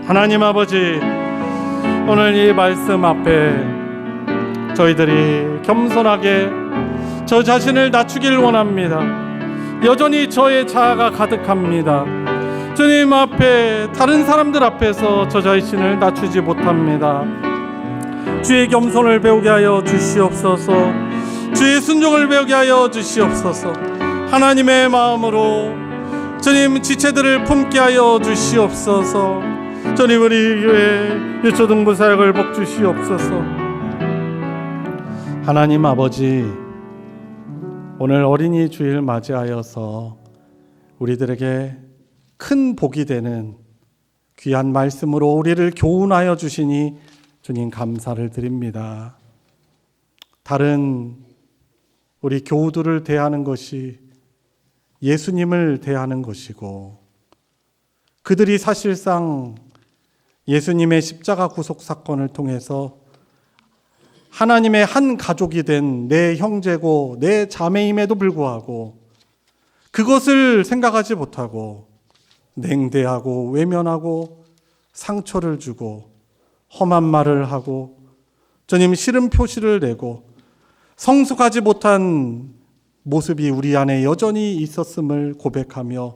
하나님 아버지, 오늘 이 말씀 앞에 저희들이 겸손하게 저 자신을 낮추길 원합니다. 여전히 저의 자아가 가득합니다. 주님 앞에, 다른 사람들 앞에서 저 자신을 낮추지 못합니다. 주의 겸손을 배우게 하여 주시옵소서. 주의 순종을 배우게 하여 주시옵소서. 하나님의 마음으로 주님 지체들을 품게 하여 주시옵소서. 주님 우리 교회 유초등부 사역을 복 주시옵소서. 하나님 아버지, 오늘 어린이 주일 맞이하여서 우리들에게 큰 복이 되는 귀한 말씀으로 우리를 교훈하여 주시니 주님 감사를 드립니다. 다른 우리 교우들을 대하는 것이 예수님을 대하는 것이고, 그들이 사실상 예수님의 십자가 구속 사건을 통해서 하나님의 한 가족이 된 내 형제고 내 자매임에도 불구하고 그것을 생각하지 못하고 냉대하고 외면하고 상처를 주고 험한 말을 하고 주님 싫은 표시를 내고 성숙하지 못한 모습이 우리 안에 여전히 있었음을 고백하며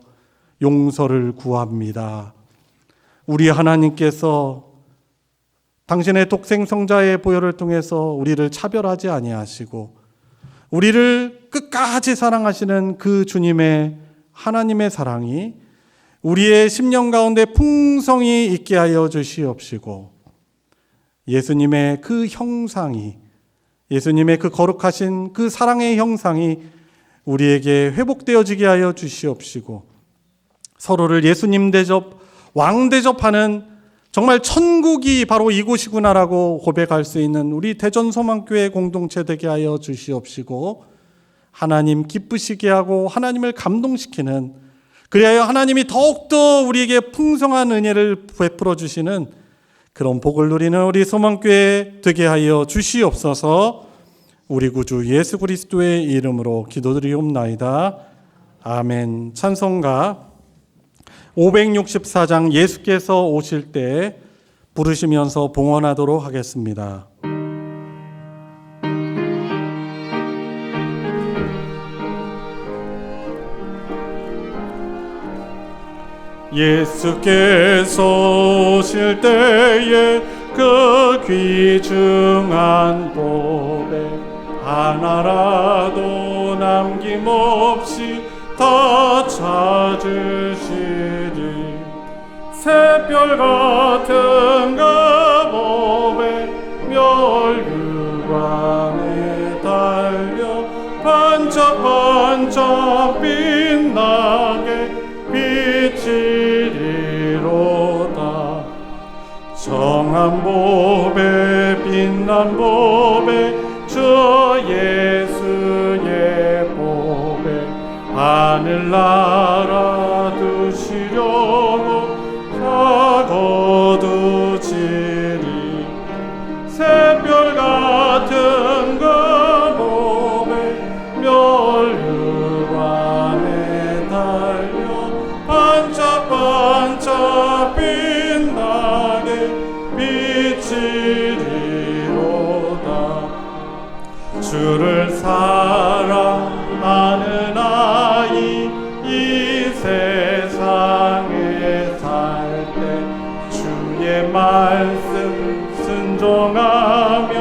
용서를 구합니다. 우리 하나님께서 당신의 독생성자의 보혈을 통해서 우리를 차별하지 아니하시고 우리를 끝까지 사랑하시는 그 주님의 하나님의 사랑이 우리의 심령 가운데 풍성히 있게 하여 주시옵시고, 예수님의 그 형상이, 예수님의 그 거룩하신 그 사랑의 형상이 우리에게 회복되어지게 하여 주시옵시고, 서로를 예수님 대접, 왕 대접하는 정말 천국이 바로 이곳이구나라고 고백할 수 있는 우리 대전소망교회 공동체 되게 하여 주시옵시고, 하나님 기쁘시게 하고 하나님을 감동시키는, 그리하여 하나님이 더욱더 우리에게 풍성한 은혜를 베풀어 주시는 그런 복을 누리는 우리 소망교회 되게 하여 주시옵소서. 우리 구주 예수 그리스도의 이름으로 기도드리옵나이다. 아멘. 찬송가 564장 예수께서 오실 때 부르시면서 봉헌하도록 하겠습니다. 예수께서 오실 때에 그 귀중한 보배 하나라도 남김없이 다 찾으시리. 새별 같은 그 보배 멸류관에 달려 반짝반짝 빛나게 비치리. 빛난 보배 주 예수의 보배 하늘나라 두시려고 거두지리 새별 같은 그 몸에 멸류관에 달려 반짝반짝 빛나게 비치리로다. 주를 사랑하는 아이 이 세상에 살 때 주의 말씀 순종하면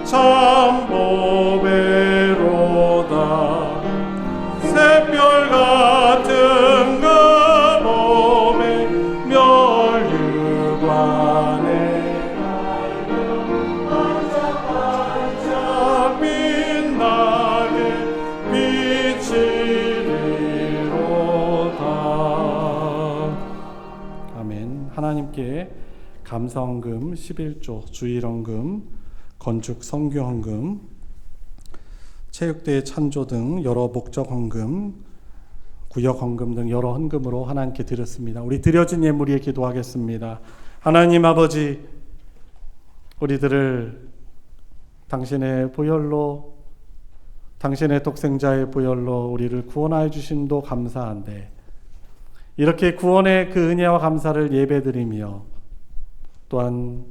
참 보배로다. 새별 같은 그 몸에 멸류관에 반짝반짝 빛나게 비치리로다. 아멘. 하나님께 감사헌금 11조, 주일헌금, 건축 성교헌금, 체육대회 찬조 등 여러 목적헌금, 구역헌금 등 여러 헌금으로 하나님께 드렸습니다. 우리 드려진 예물 위에 기도하겠습니다. 하나님 아버지, 우리들을 당신의 보혈로, 당신의 독생자의 보혈로 우리를 구원하여 주심도 감사한데 이렇게 구원의 그 은혜와 감사를 예배드리며 또한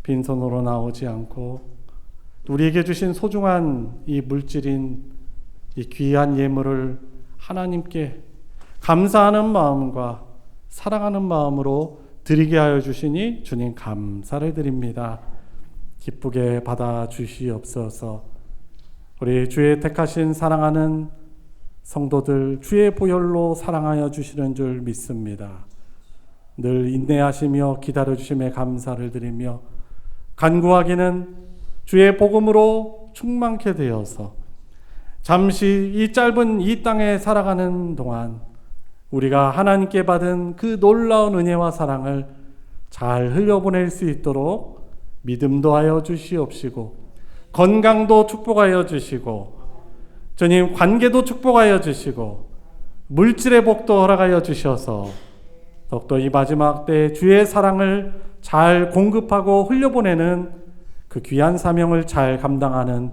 빈손으로 나오지 않고 우리에게 주신 소중한 이 물질인 이 귀한 예물을 하나님께 감사하는 마음과 사랑하는 마음으로 드리게 하여 주시니 주님 감사를 드립니다. 기쁘게 받아 주시옵소서. 우리 주의 택하신 사랑하는 성도들 주의 보혈로 사랑하여 주시는 줄 믿습니다. 늘 인내하시며 기다려주심에 감사를 드리며 간구하기는 주의 복음으로 충만케 되어서 잠시 이 짧은 이 땅에 살아가는 동안 우리가 하나님께 받은 그 놀라운 은혜와 사랑을 잘 흘려보낼 수 있도록 믿음도 하여 주시옵시고 건강도 축복하여 주시고 주님 관계도 축복하여 주시고 물질의 복도 허락하여 주셔서 더욱더 이 마지막 때 주의 사랑을 잘 공급하고 흘려보내는 그 귀한 사명을 잘 감당하는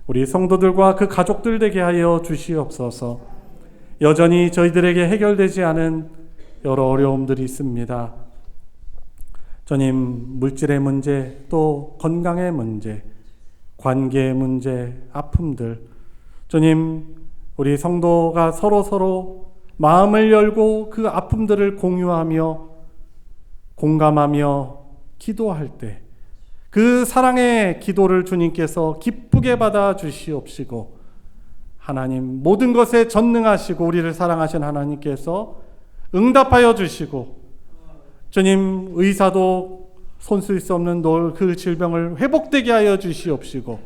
우리 성도들과 그 가족들 되게 하여 주시옵소서. 여전히 저희들에게 해결되지 않은 여러 어려움들이 있습니다. 주님, 물질의 문제, 또 건강의 문제, 관계의 문제, 아픔들, 주님, 우리 성도가 서로 마음을 열고 그 아픔들을 공유하며 공감하며 기도할 때 그 사랑의 기도를 주님께서 기쁘게 받아 주시옵시고 하나님 모든 것에 전능하시고 우리를 사랑하신 하나님께서 응답하여 주시고 주님 의사도 손쓸 수 없는 그 질병을 회복되게 하여 주시옵시고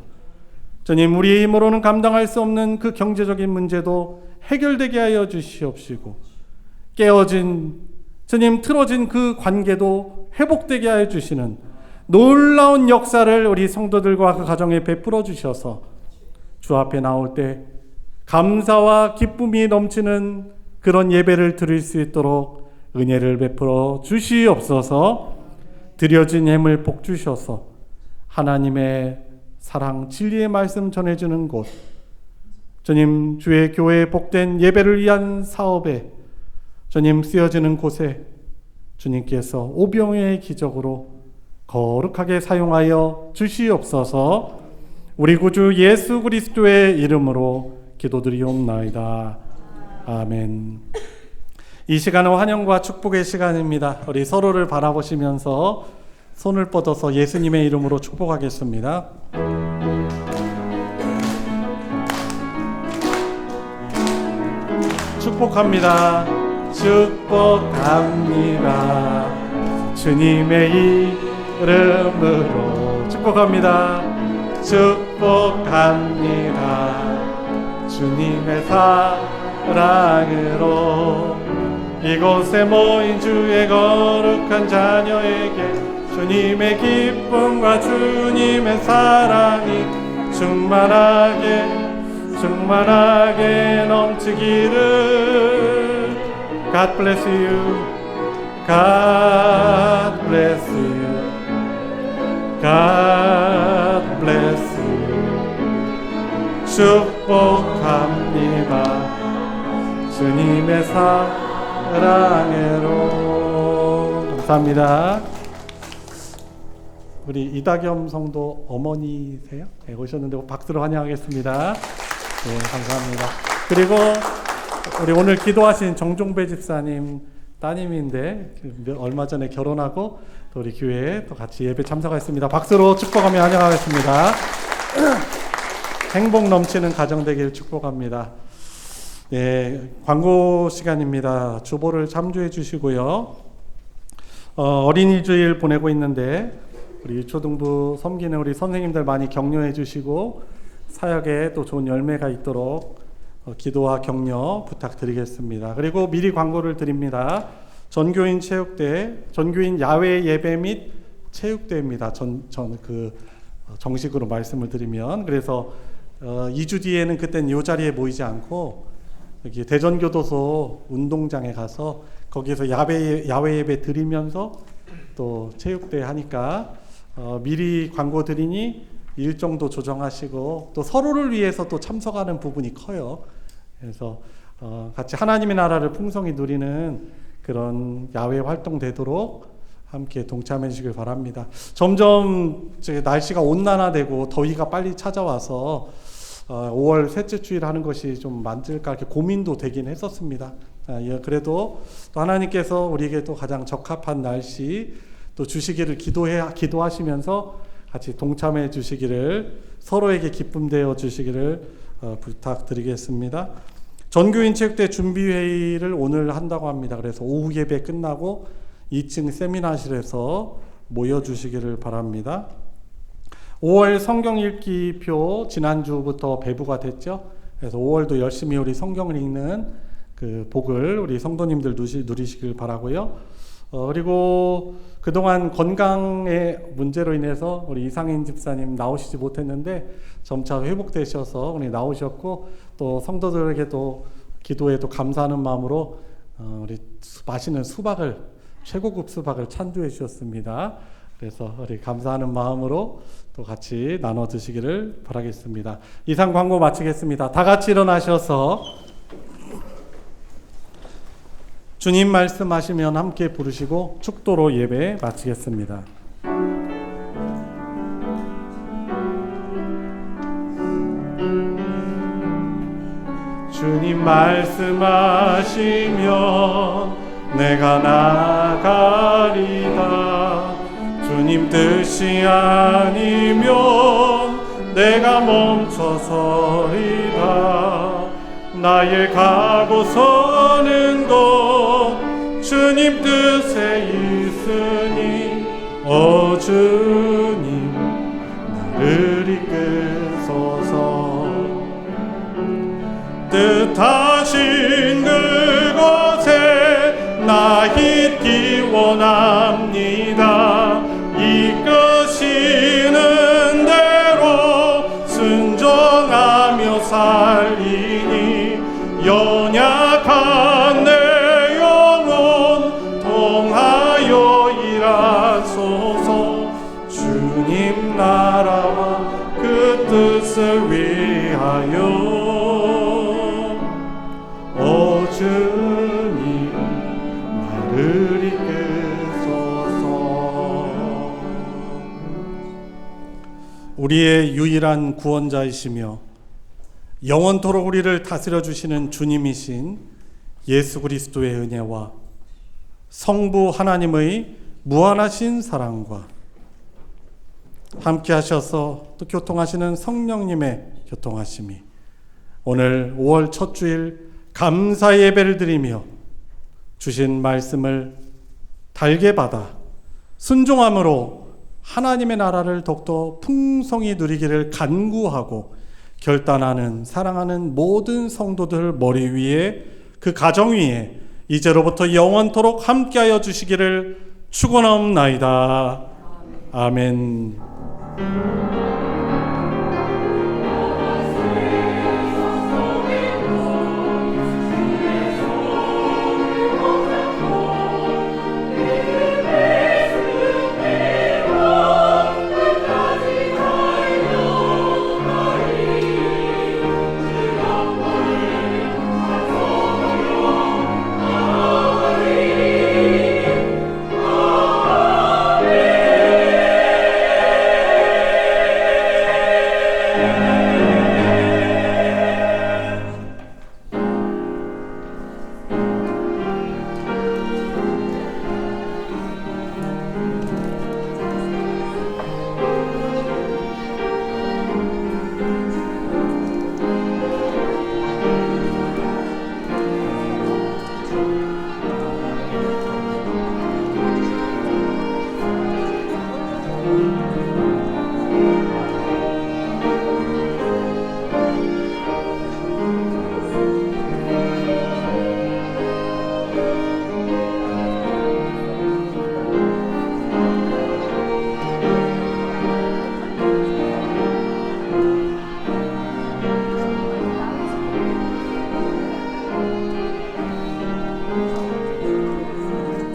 주님 우리의 힘으로는 감당할 수 없는 그 경제적인 문제도 해결되게 하여 주시옵시고 깨어진 주님 틀어진 그 관계도 회복되게 하여 주시는 놀라운 역사를 우리 성도들과 그 가정에 베풀어 주셔서 주 앞에 나올 때 감사와 기쁨이 넘치는 그런 예배를 드릴 수 있도록 은혜를 베풀어 주시옵소서. 드려진 예물 복 주셔서 하나님의 사랑 진리의 말씀 전해주는 곳 주님 주의 교회에 복된 예배를 위한 사업에 주님 쓰여지는 곳에 주님께서 오병이의 기적으로 거룩하게 사용하여 주시옵소서. 우리 구주 예수 그리스도의 이름으로 기도드리옵나이다. 아멘. 이 시간은 환영과 축복의 시간입니다. 우리 서로를 바라보시면서 손을 뻗어서 예수님의 이름으로 축복하겠습니다. 축복합니다. 축복합니다. 주님의 이름으로 축복합니다. 축복합니다. 주님의 사랑으로 이곳에 모인 주의 거룩한 자녀에게 주님의 기쁨과 주님의 사랑이 충만하게 넘치기를. God bless you. God bless you. God bless you. 축복합니다. 주님의 사랑으로. 감사합니다. 우리 이다겸 성도 어머니세요? 네, 오셨는데 박수로 환영하겠습니다. 네, 감사합니다. 그리고 우리 오늘 기도하신 정종배 집사님 따님인데 얼마 전에 결혼하고 또 우리 교회에 또 같이 예배 참석했습니다. 박수로 축복하며 환영하겠습니다. 행복 넘치는 가정 되길 축복합니다. 네, 광고 시간입니다. 주보를 참조해 주시고요. 어린이 주일 보내고 있는데 우리 초등부 섬기는 우리 선생님들 많이 격려해 주시고 사역에 또 좋은 열매가 있도록 기도와 격려 부탁드리겠습니다. 그리고 미리 광고를 드립니다. 전교인 체육대, 전교인 야외 예배 및 체육대입니다. 정식으로 말씀을 드리면, 그래서 2주 뒤에는 그땐 이 자리에 모이지 않고 여기 대전교도소 운동장에 가서 거기에서 야외 예배 드리면서 또 체육대 하니까 미리 광고 드리니 일정도 조정하시고 또 서로를 위해서 또 참석하는 부분이 커요. 그래서 같이 하나님의 나라를 풍성히 누리는 그런 야외 활동 되도록 함께 동참해 주시길 바랍니다. 점점 날씨가 온난화되고 더위가 빨리 찾아와서 5월 셋째 주일 하는 것이 좀 맞을까 이렇게 고민도 되긴 했었습니다. 그래도 또 하나님께서 우리에게 또 가장 적합한 날씨 또 주시기를 기도하시면서 같이 동참해 주시기를, 서로에게 기쁨 되어 주시기를 부탁드리겠습니다. 전교인 체육대 준비회의를 오늘 한다고 합니다. 그래서 오후 예배 끝나고 2층 세미나실에서 모여주시기를 바랍니다. 5월 성경 읽기표 지난주부터 배부가 됐죠. 그래서 5월도 열심히 우리 성경을 읽는 그 복을 우리 성도님들 누리시길 바라고요. 그리고 그동안 건강의 문제로 인해서 우리 이상인 집사님 나오시지 못했는데 점차 회복되셔서 우리 나오셨고, 또 성도들에게도 기도에도 감사하는 마음으로 우리 맛있는 수박을, 최고급 수박을 찬조해 주셨습니다. 그래서 우리 감사하는 마음으로 또 같이 나눠 드시기를 바라겠습니다. 이상 광고 마치겠습니다. 다 같이 일어나셔서 주님 말씀하시면 함께 부르시고 축도로 예배 마치겠습니다. 주님 말씀하시면 내가 나가리다. 주님 뜻이 아니면 내가 멈춰서리다. 나의 가고 서는 곳 주님 뜻에 있으니 주님 나를 이끄소서. 뜻하신 그곳에 나 있기 원합니다. 이끄시는 대로 순종하며 살리니 연약한 내 영혼 통하여 일하소서. 주님 나라와 그 뜻을 위하여 주님 나를 이끄소서. 우리의 유일한 구원자이시며 영원토록 우리를 다스려 주시는 주님이신 예수 그리스도의 은혜와 성부 하나님의 무한하신 사랑과 함께 하셔서 또 교통하시는 성령님의 교통하심이 오늘 5월 첫 주일 감사 예배를 드리며 주신 말씀을 달게 받아 순종함으로 하나님의 나라를 더욱더 풍성히 누리기를 간구하고 결단하는 사랑하는 모든 성도들 머리 위에, 그 가정 위에 이제로부터 영원토록 함께하여 주시기를 축원하옵나이다. 아멘.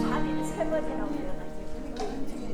자리를 세 번이나 올려가지고